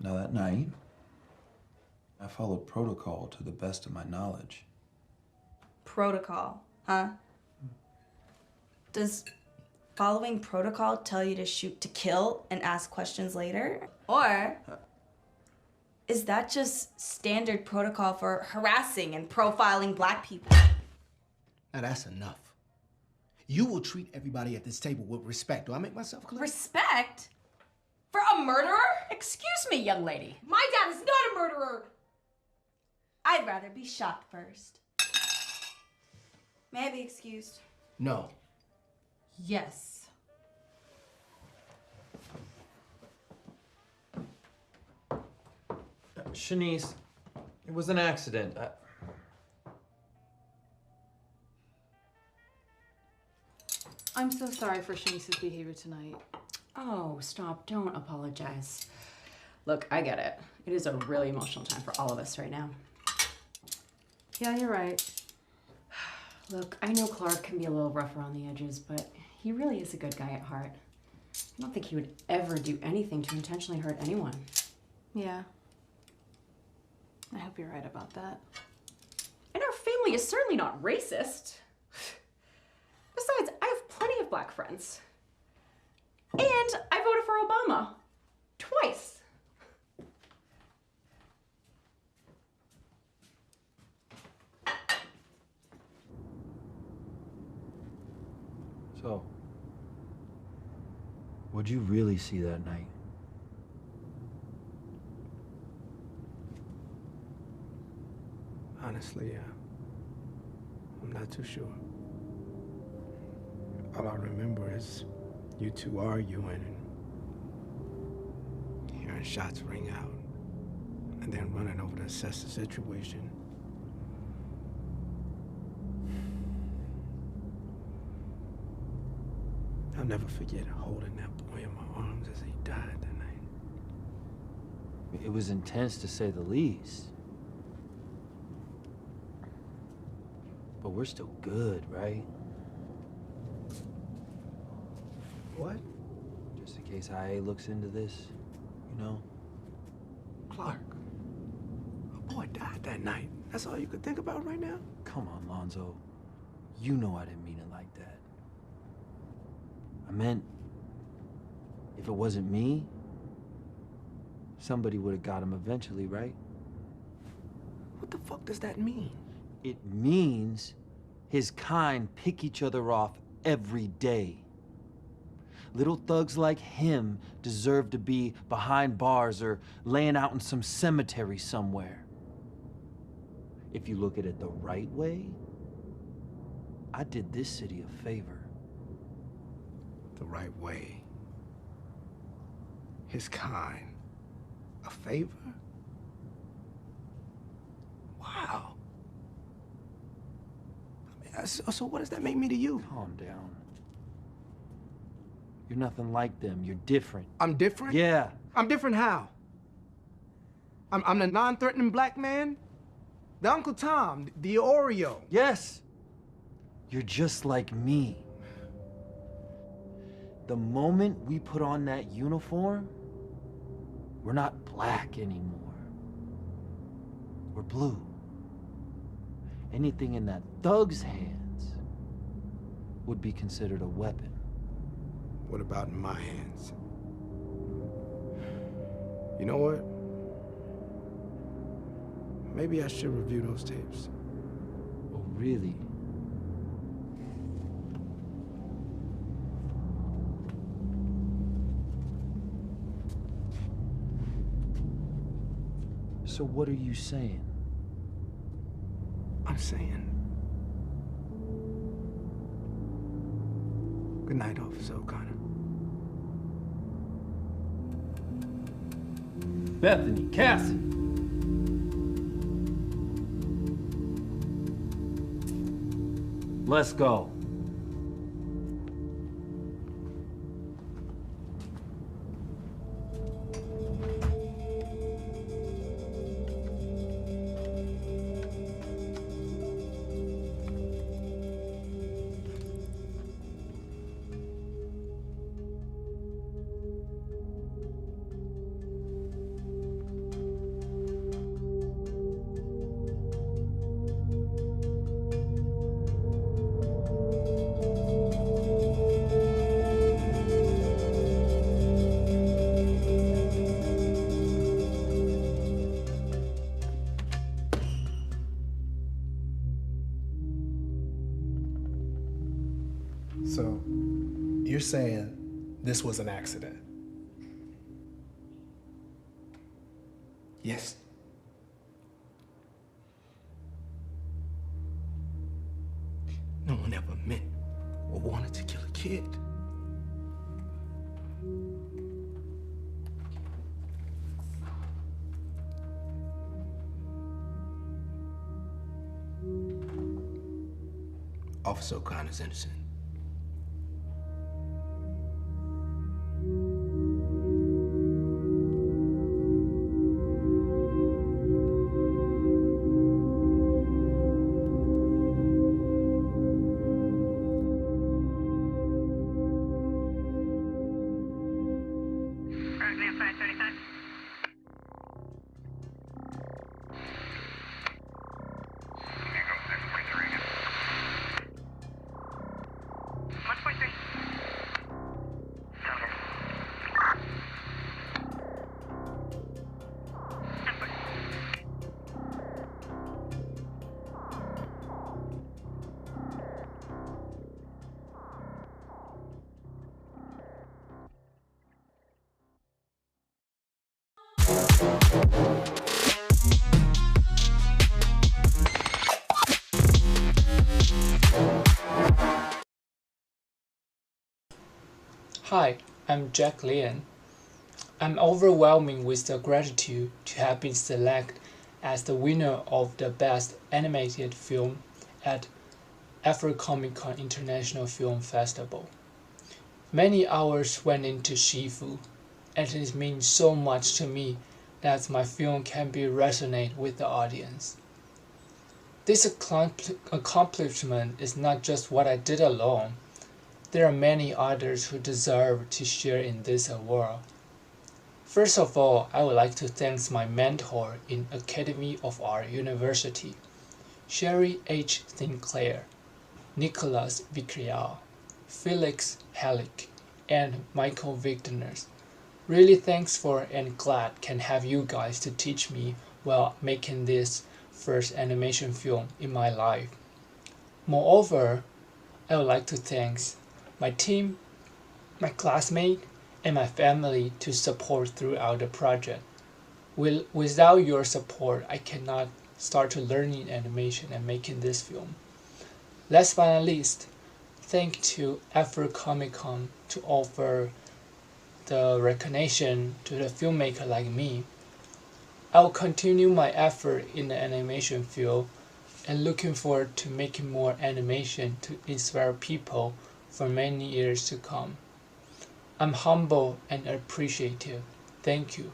Now that night, I followed protocol to the best of my knowledge. Protocol, huh? Does following protocol tell you to shoot to kill and ask questions later? Or is that just standard protocol for harassing and profiling Black people? Now that's enough. You will treat everybody at this table with respect. Do I make myself clear? Respect? For a murderer? Excuse me, young lady. My dad is not a murderer. I'd rather be shot first. May I be excused? No. Yes. Shanice, it was an accident. I'm so sorry for Shanice's behavior tonight. Oh, stop. Don't apologize. Look, I get it. It is a really emotional time for all of us right now. Yeah, you're right. Look, I know Clark can be a little rough around the edges, but he really is a good guy at heart. I don't think he would ever do anything to intentionally hurt anyone. Yeah. I hope you're right about that. And our family is certainly not racist. Besides, I have plenty of Black friends. And I voted for Obama. Twice. So, what'd you really see that night? Honestly, I'm not too sure. All I remember is you two arguing and hearing shots ring out, and then running over to assess the situation. I'll never forget holding that boy in my arms as he died that night. It was intense to say the least. But we're still good, right? What? Just in case IA looks into this, you know? Clark. A boy died that night. That's all you could think about right now? Come on, Lonzo. You know I didn't mean it like that. I meant, if it wasn't me, somebody would have got him eventually, right? What the fuck does that mean? It means his kind pick each other off every day. Little thugs like him deserve to be behind bars or laying out in some cemetery somewhere. If you look at it the right way, I did this city a favor. The right way. His kind. A favor? Wow. I mean, so what does that make me to you? Calm down. You're nothing like them. You're different. I'm different? Yeah. I'm different how? I'm the non-threatening black man? The Uncle Tom, the Oreo. Yes. You're just like me. The moment we put on that uniform, we're not black anymore. We're blue. Anything in that thug's hands would be considered a weapon. What about in my hands? You know what? Maybe I should review those tapes. Oh, really? So what are you saying? I'm saying... Good night, Officer O'Connor. Bethany, Cassie. Let's go. So, you're saying this was an accident? Yes. No one ever meant or wanted to kill a kid. Officer O'Connor's innocent. Hi, I'm Jack Lian. I'm overwhelming with the gratitude to have been selected as the winner of the Best Animated Film at AfroComicCon International Film Festival. Many hours went into Shifu, and it means so much to me that my film can be resonate with the audience. This accomplishment is not just what I did alone. There are many others who deserve to share in this award. First of all, I would like to thank my mentor in Academy of Art University, Sherry H. Sinclair, Nicholas Vicreal, Felix Halleck, and Michael Vigdoners. Really thanks for and glad can have you guys to teach me while making this first animation film in my life. Moreover, I would like to thank my team, my classmates, and my family to support throughout the project. Without your support, I cannot start to learning animation and making this film. Last but not least, thank to AfroComicCon to offer the recognition to the filmmaker like me. I will continue my effort in the animation field and looking forward to making more animation to inspire people for many years to come. I'm humble and appreciative. Thank you.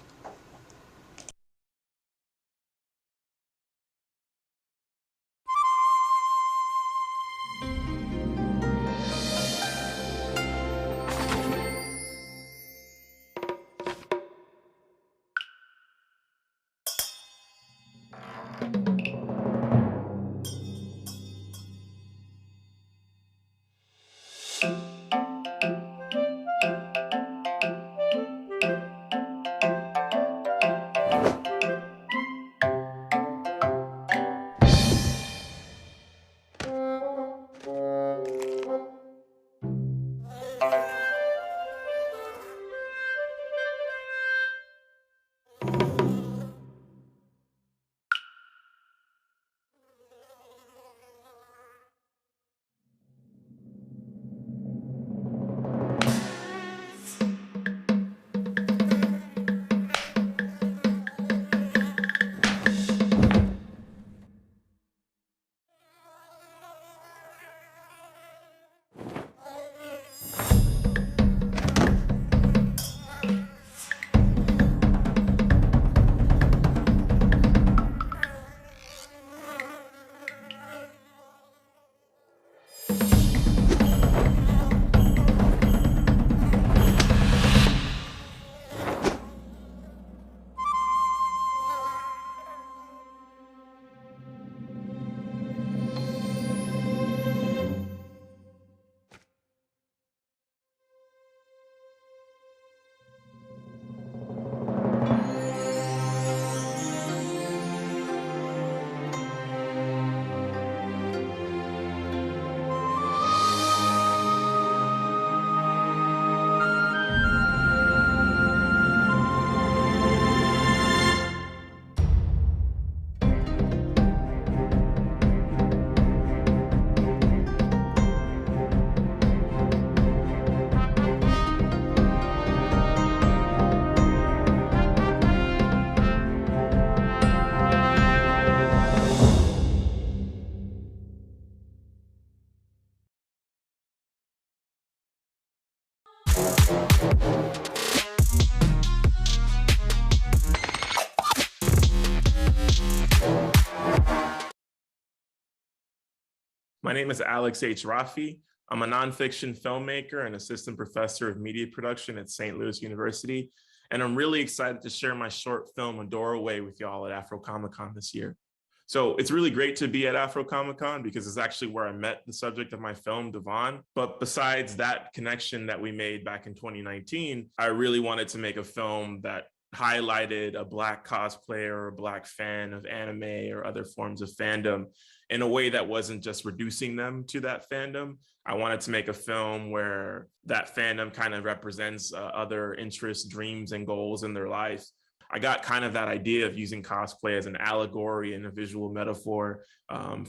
My name is Alex H. Rafi. I'm a nonfiction filmmaker and assistant professor of media production at St. Louis University. And I'm really excited to share my short film, A Doorway, with y'all at AfroComicCon this year. So it's really great to be at AfroComicCon because it's actually where I met the subject of my film, Devon. But besides that connection that we made back in 2019, I really wanted to make a film that highlighted a Black cosplayer or a Black fan of anime or other forms of fandom in a way that wasn't just reducing them to that fandom. I wanted to make a film where that fandom kind of represents other interests, dreams, and goals in their lives. I got kind of that idea of using cosplay as an allegory and a visual metaphor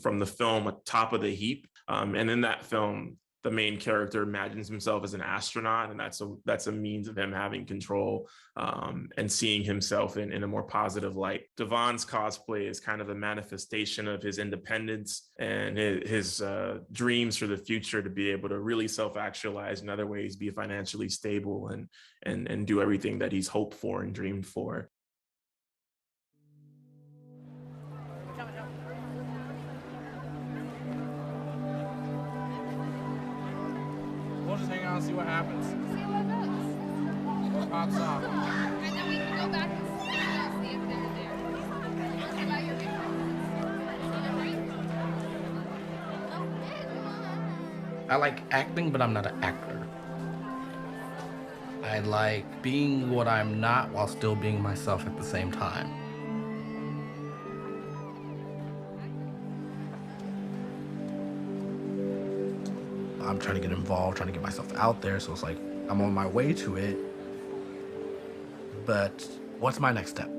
from the film Top of the Heap. And in that film, the main character imagines himself as an astronaut, and that's a means of him having control and seeing himself in a more positive light. Devon's cosplay is kind of a manifestation of his independence and his dreams for the future to be able to really self-actualize in other ways, be financially stable and do everything that he's hoped for and dreamed for. 。 「want to see what happens. See what pops off. And then we can go back and see if they're there. What about your picture? I like acting, but I'm not an actor. I like being what I'm not while still being myself at the same time. I'm trying to get involved, trying to get myself out there, so it's like I'm on my way to it. But what's my next step?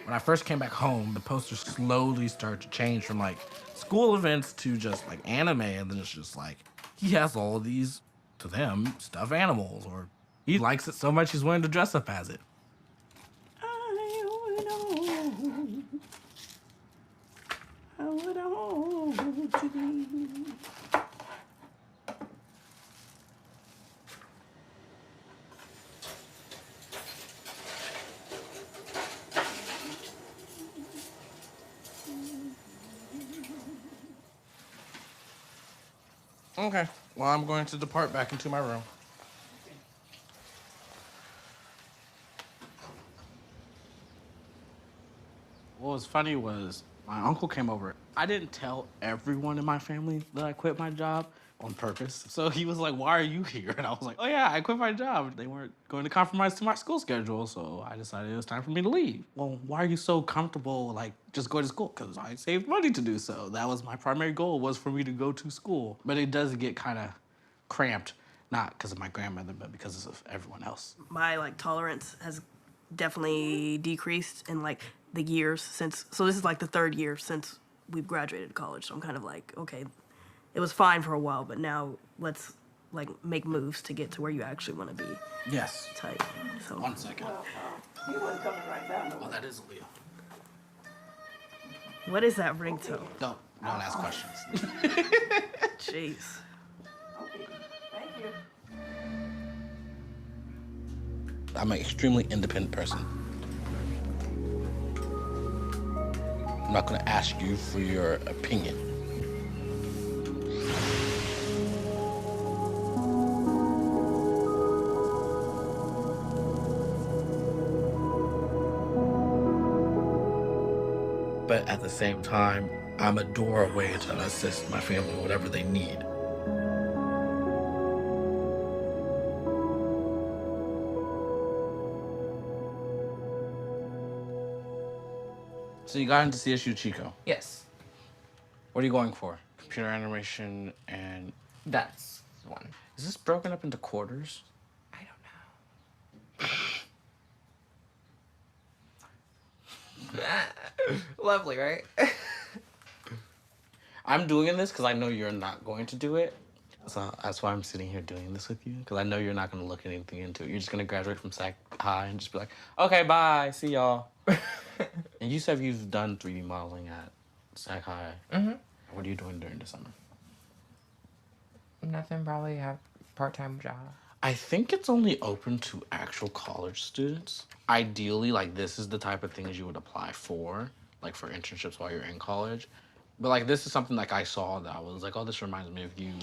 When I first came back home, the posters slowly started to change from like school events to just like anime, and then it's just like he has all of these, to them, stuffed animals, or he likes it so much he's willing to dress up as it. Okay, well, I'm going to depart back into my room. What was funny was my uncle came over. I didn't tell everyone in my family that I quit my job on purpose. So he was like, "Why are you here?" And I was like, "Oh yeah, I quit my job. They weren't going to compromise to my school schedule, so I decided it was time for me to leave." "Well, why are you so comfortable, like, just going to school?" "Because I saved money to do so. That was my primary goal, was for me to go to school." But it does get kind of cramped, not because of my grandmother, but because of everyone else. My like tolerance has definitely decreased in like the years since, so this is like the 3rd year since we've graduated college. So I'm kind of like, okay, it was fine for a while, but now let's like make moves to get to where you actually want to be. Yes. Type. So. 1 second. He wasn't coming right now. Oh, that is a Leo. What is that ringtone? Don't ask questions. Jeez. Thank you. I'm an extremely independent person. I'm not going to ask you for your opinion. But at the same time, I'm a doorway to assist my family with whatever they need. So you got into CSU Chico? Yes. What are you going for? Computer animation and... That's one. Is this broken up into quarters? I don't know. Lovely, right? I'm doing this because I know you're not going to do it. So that's why I'm sitting here doing this with you, because I know you're not going to look anything into it. You're just going to graduate from Sac High and just be like, okay, bye, see y'all. And you said you've done 3D modeling at Sac High. Mm-hmm. What are you doing during the summer? Nothing, probably have part-time job. I think it's only open to actual college students. Ideally, like, this is the type of things you would apply for, like for internships while you're in college. But like, this is something like I saw that I was like, oh, this reminds me of you.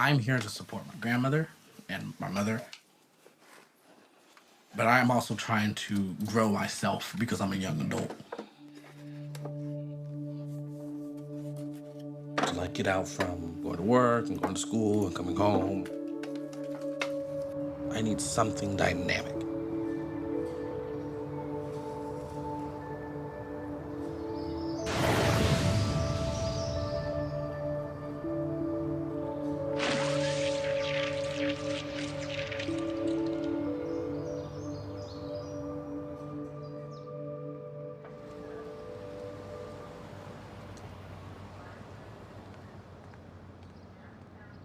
I'm here to support my grandmother and my mother. But I am also trying to grow myself because I'm a young adult. To like get out from going to work and going to school and coming home. I need something dynamic.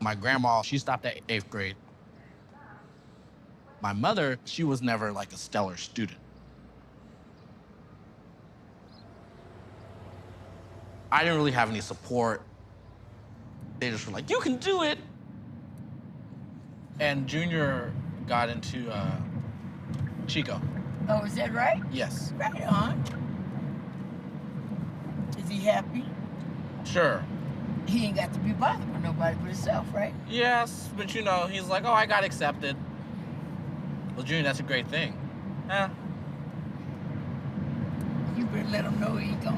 My grandma, she stopped at 8th grade. My mother, she was never like a stellar student. I didn't really have any support. They just were like, you can do it. And Junior got into Chico. Oh, is that right? Yes. Right on. Is he happy? Sure. He ain't got to be bothered with nobody but himself, right? Yes, but you know, he's like, oh, I got accepted. Well, Junior, that's a great thing. Yeah. You better let him know he gonna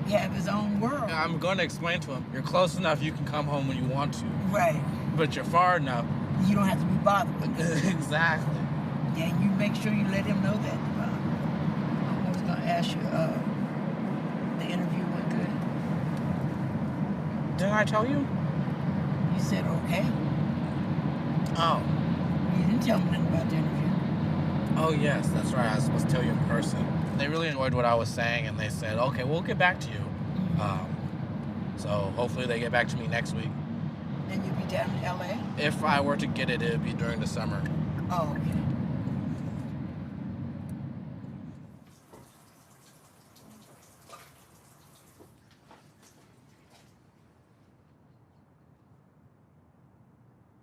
have his own world. I'm going to explain to him, you're close enough you can come home when you want to. Right. But you're far enough. You don't have to be bothered with it. Exactly. Yeah, you make sure you let him know that. I was gonna ask you, the interview went good. Didn't I tell you? You said okay. Oh. You didn't tell me nothing about the interview. Oh, yes, that's right. I was supposed to tell you in person. They really enjoyed what I was saying, and they said, okay, we'll get back to you. So hopefully they get back to me next week. Then you'll be down in L.A.? If I were to get it, it would be during the summer. Oh, okay.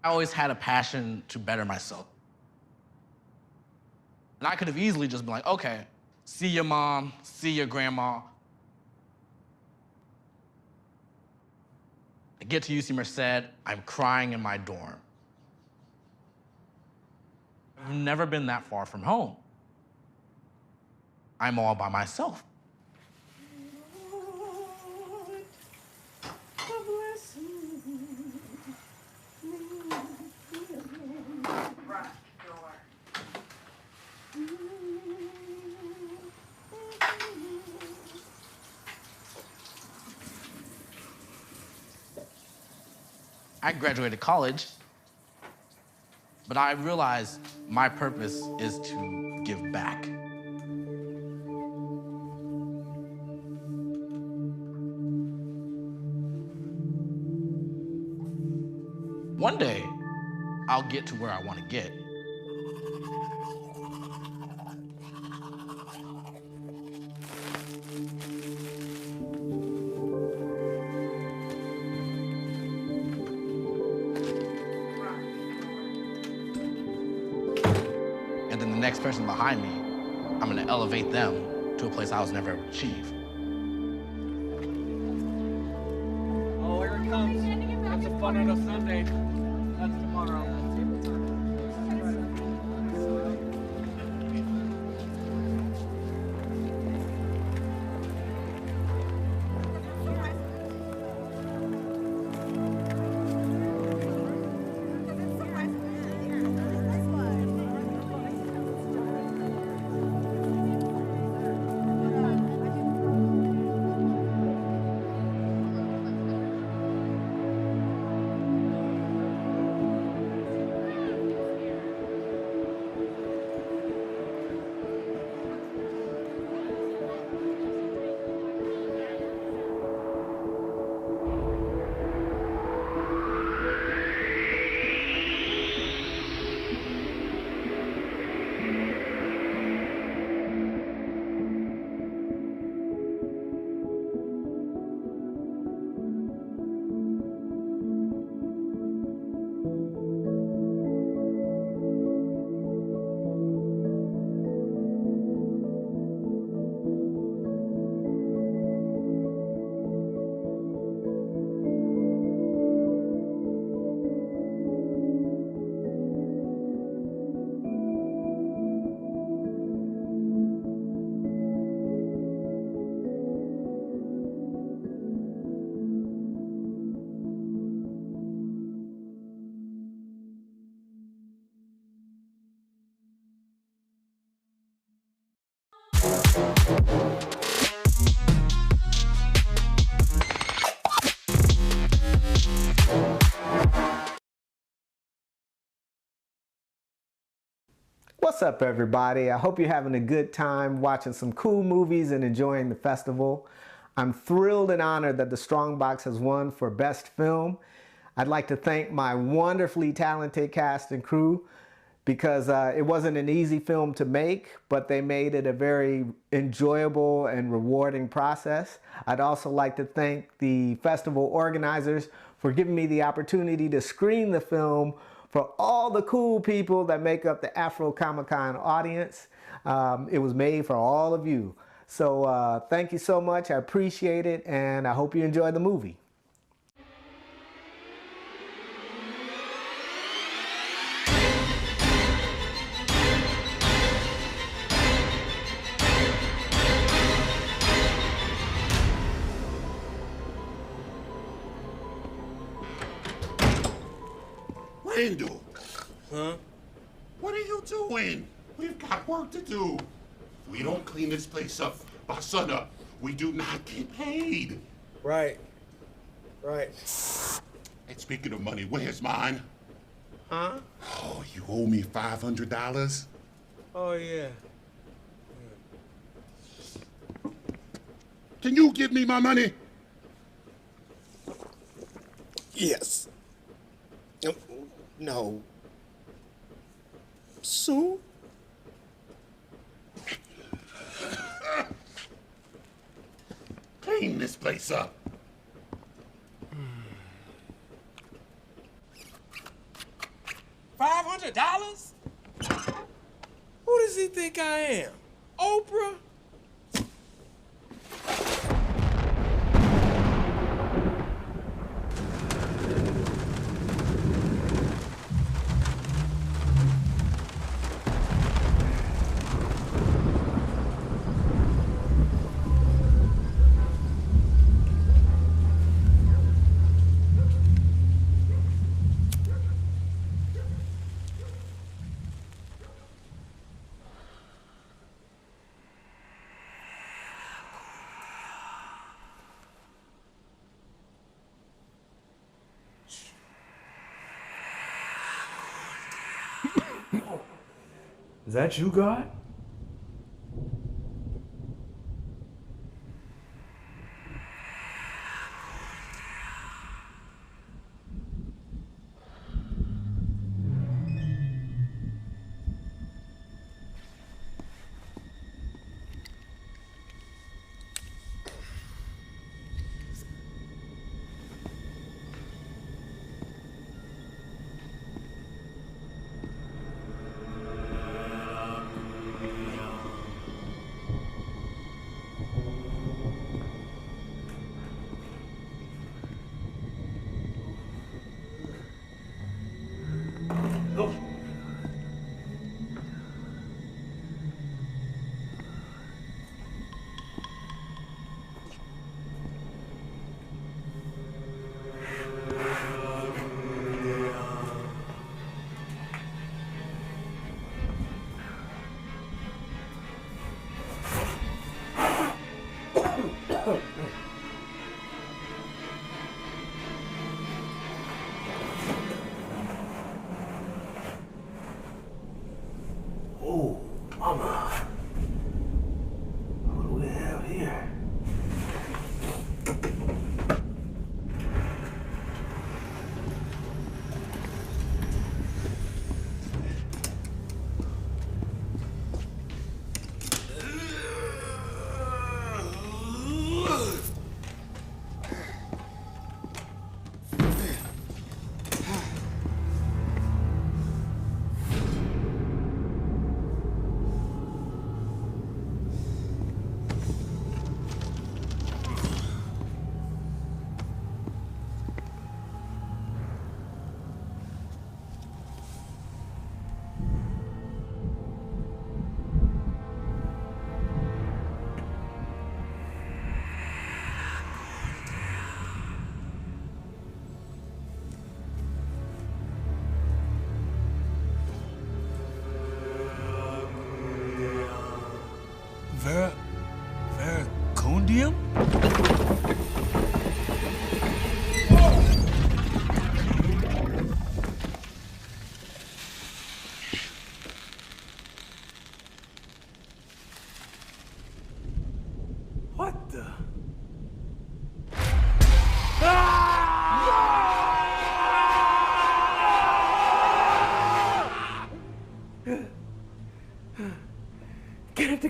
I always had a passion to better myself. And I could have easily just been like, okay, see your mom, see your grandma. I get to UC Merced, I'm crying in my dorm. I've never been that far from home. I'm all by myself. I graduated college, but I realized my purpose is to give back. One day, I'll get to where I want to get. And then the next person behind me, I'm gonna elevate them to a place I was never able to achieve. Oh, here it comes. That's a fun on a Sunday. That's tomorrow. What's up, everybody? I hope you're having a good time watching some cool movies and enjoying the festival. I'm thrilled and honored that The Strongbox has won for Best Film. I'd like to thank my wonderfully talented cast and crew because it wasn't an easy film to make, but they made it a very enjoyable and rewarding process. I'd also like to thank the festival organizers for giving me the opportunity to screen the film for all the cool people that make up the AfroComicCon audience. It was made for all of you. So thank you so much. I appreciate it, and I hope you enjoy the movie. Randall! Huh? What are you doing? We've got work to do. If we don't clean this place up by sunup, we do not get paid. Right. Right. And speaking of money, where's mine? Huh? Oh, you owe me $500? Oh, yeah. Can you give me my money? Yes. No. Soon? Clean this place up. $500? Who does he think I am? Oprah? Is that you, God?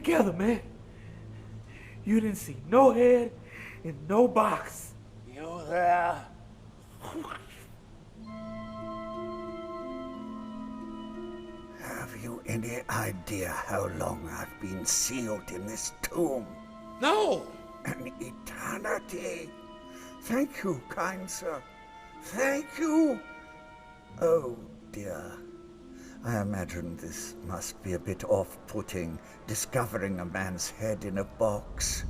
together, man. You didn't see no head in no box. You there? Have you any idea how long I've been sealed in this tomb? No! An eternity. Thank you, kind sir. Thank you. Oh, dear. I imagine this must be a bit off-putting, discovering a man's head in a box.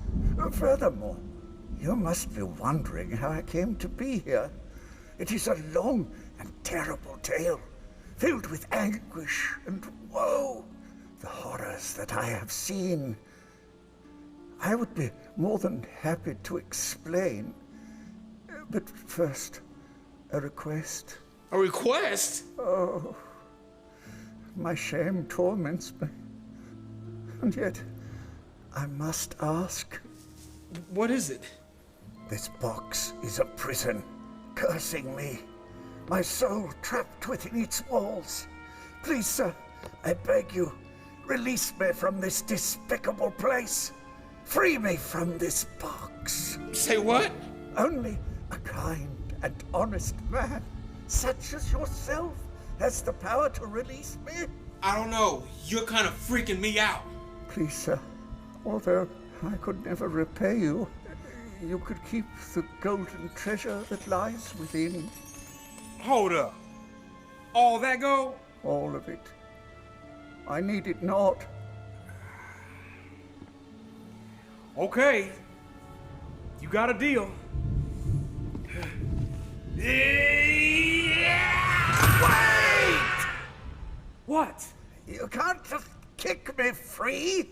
Furthermore, you must be wondering how I came to be here. It is a long and terrible tale, filled with anguish and woe. The horrors that I have seen. I would be more than happy to explain. But first, a request. A request? Oh, my shame torments me. And yet, I must ask. What is it? This box is a prison, cursing me. My soul trapped within its walls. Please, sir, I beg you, release me from this despicable place. Free me from this box. Say what? Only a kind and honest man, such as yourself, has the power to release me. I don't know. You're kind of freaking me out. Please, sir, although I could never repay you, you could keep the golden treasure that lies within. Hold up. All that go? All of it. I need it not. Okay. You got a deal. Wait! What? You can't just kick me free.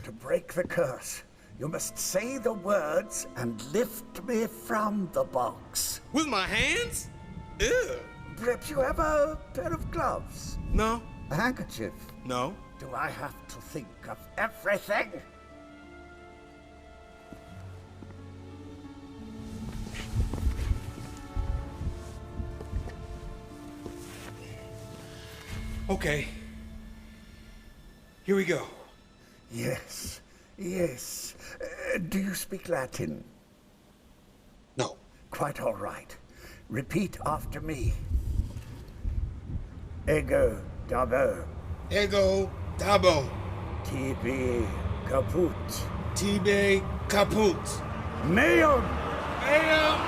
To break the curse, you must say the words and lift me from the box. With my hands? Ew. Perhaps you have a pair of gloves? No. A handkerchief? No. Do I have to think of everything? Okay. Here we go. Yes, yes. Do you speak Latin? No. Quite all right. Repeat after me. Ego dabo. Ego dabo. Tibi caput. Tibi caput. Meum. Meum.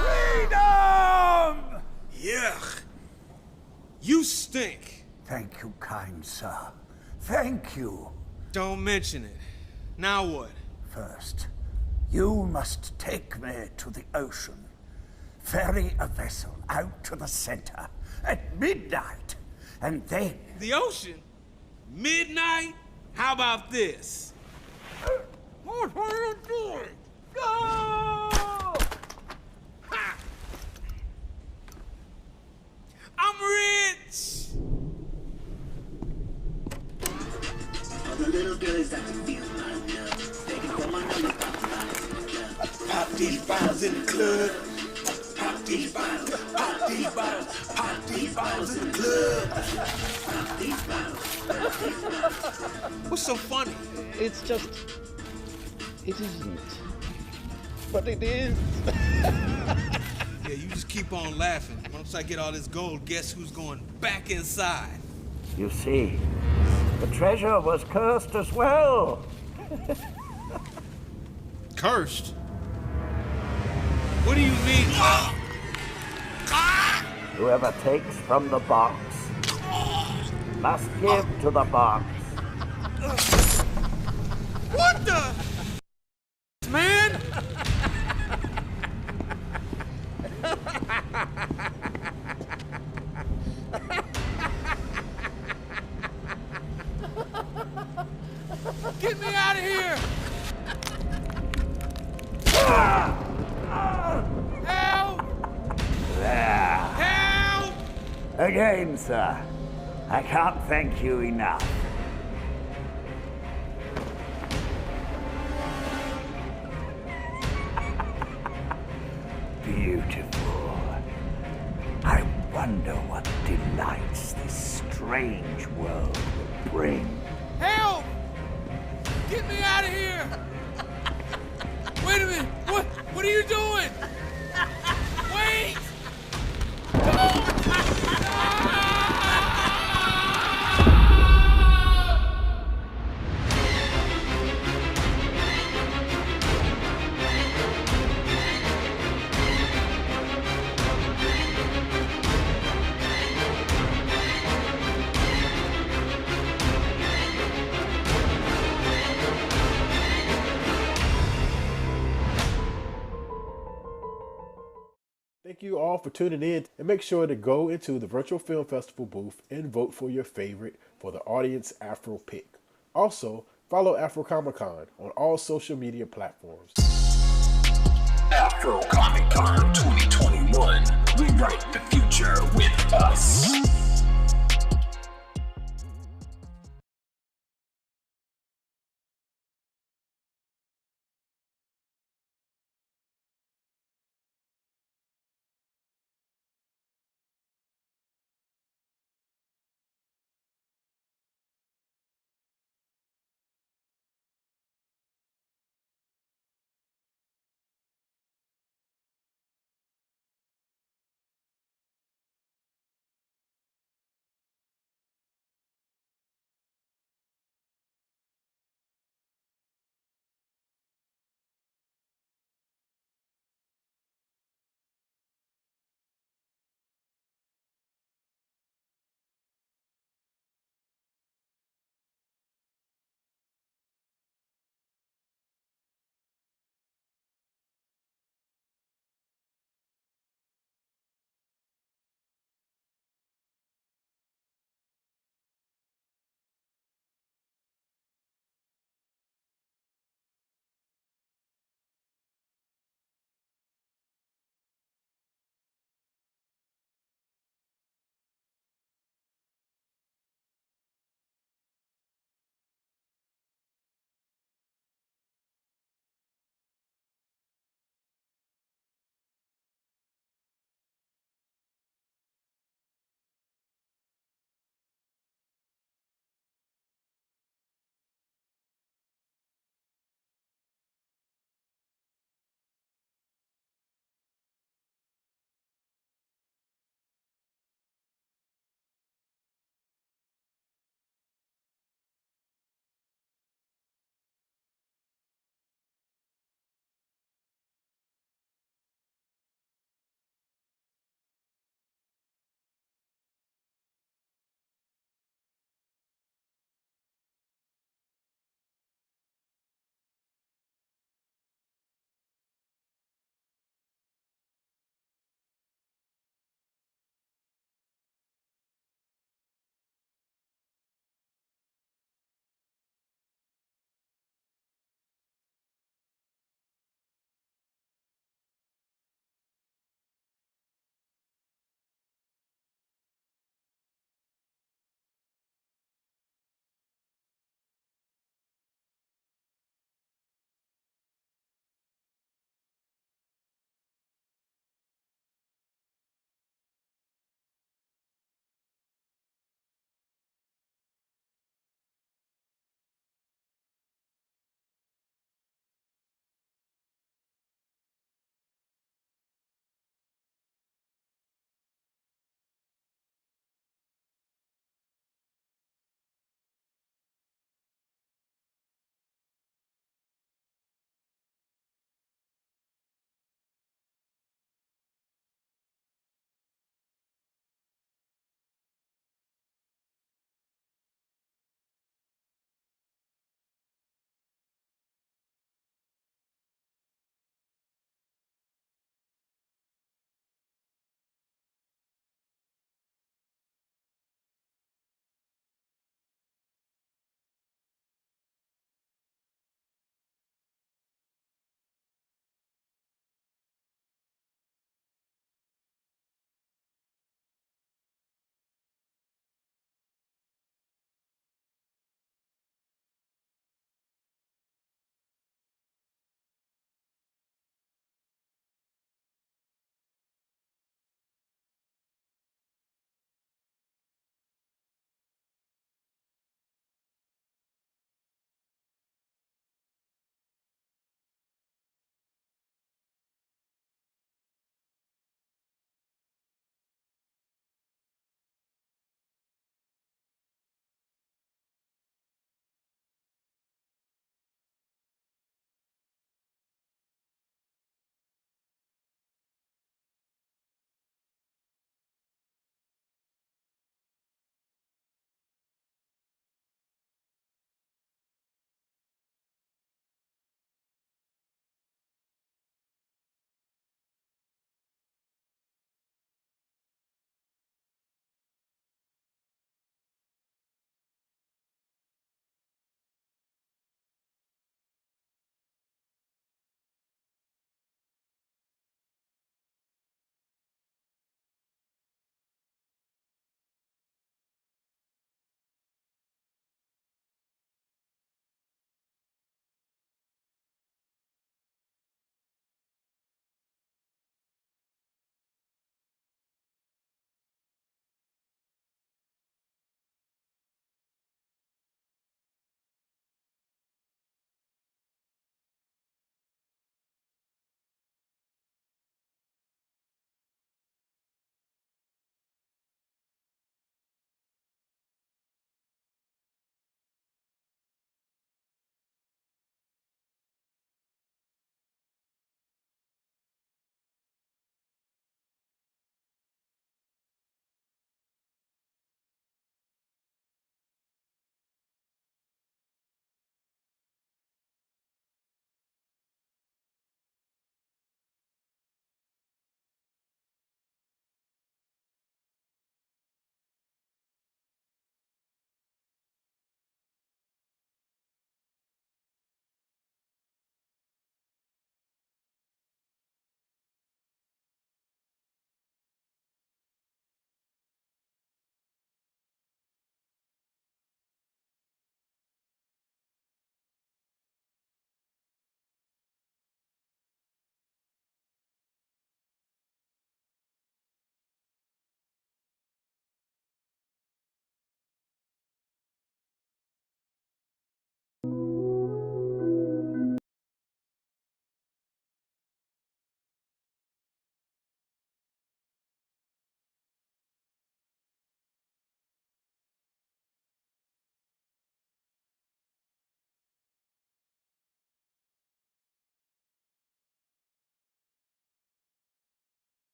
Freedom! Yuck. You stink. Thank you, kind sir. Thank you. Don't mention it. Now what? First, you must take me to the ocean. Ferry a vessel out to the center at midnight, and then... The ocean? Midnight? How about this? What are you doing? Go! Ha! I'm rich! All the little girls that can feel my love. They can call my number, Pop these bottles in the club. pop these bottles, Pop these bottles. Pop these bottles in the club. pop these bottles, pop these bottles. What's so funny? It's just, it isn't. But it is. Yeah, you just keep on laughing. Once I get all this gold, guess who's going back inside? You see, the treasure was cursed as well. Cursed? What do you mean? Whoever takes from the box must give to the box. What the? Man? Get me out of here! Help! There. Help! Again, sir. I can't thank you enough. Beautiful. I wonder what delights this strange world ring. Help! Get me out of here! Wait a minute! What are you doing? Wait! Thank you all for tuning in, and make sure to go into the Virtual Film Festival booth and vote for your favorite for the Audience Afro Pick. Also, follow AfroComicCon on all social media platforms. AfroComicCon 2021. Rewrite the future with us.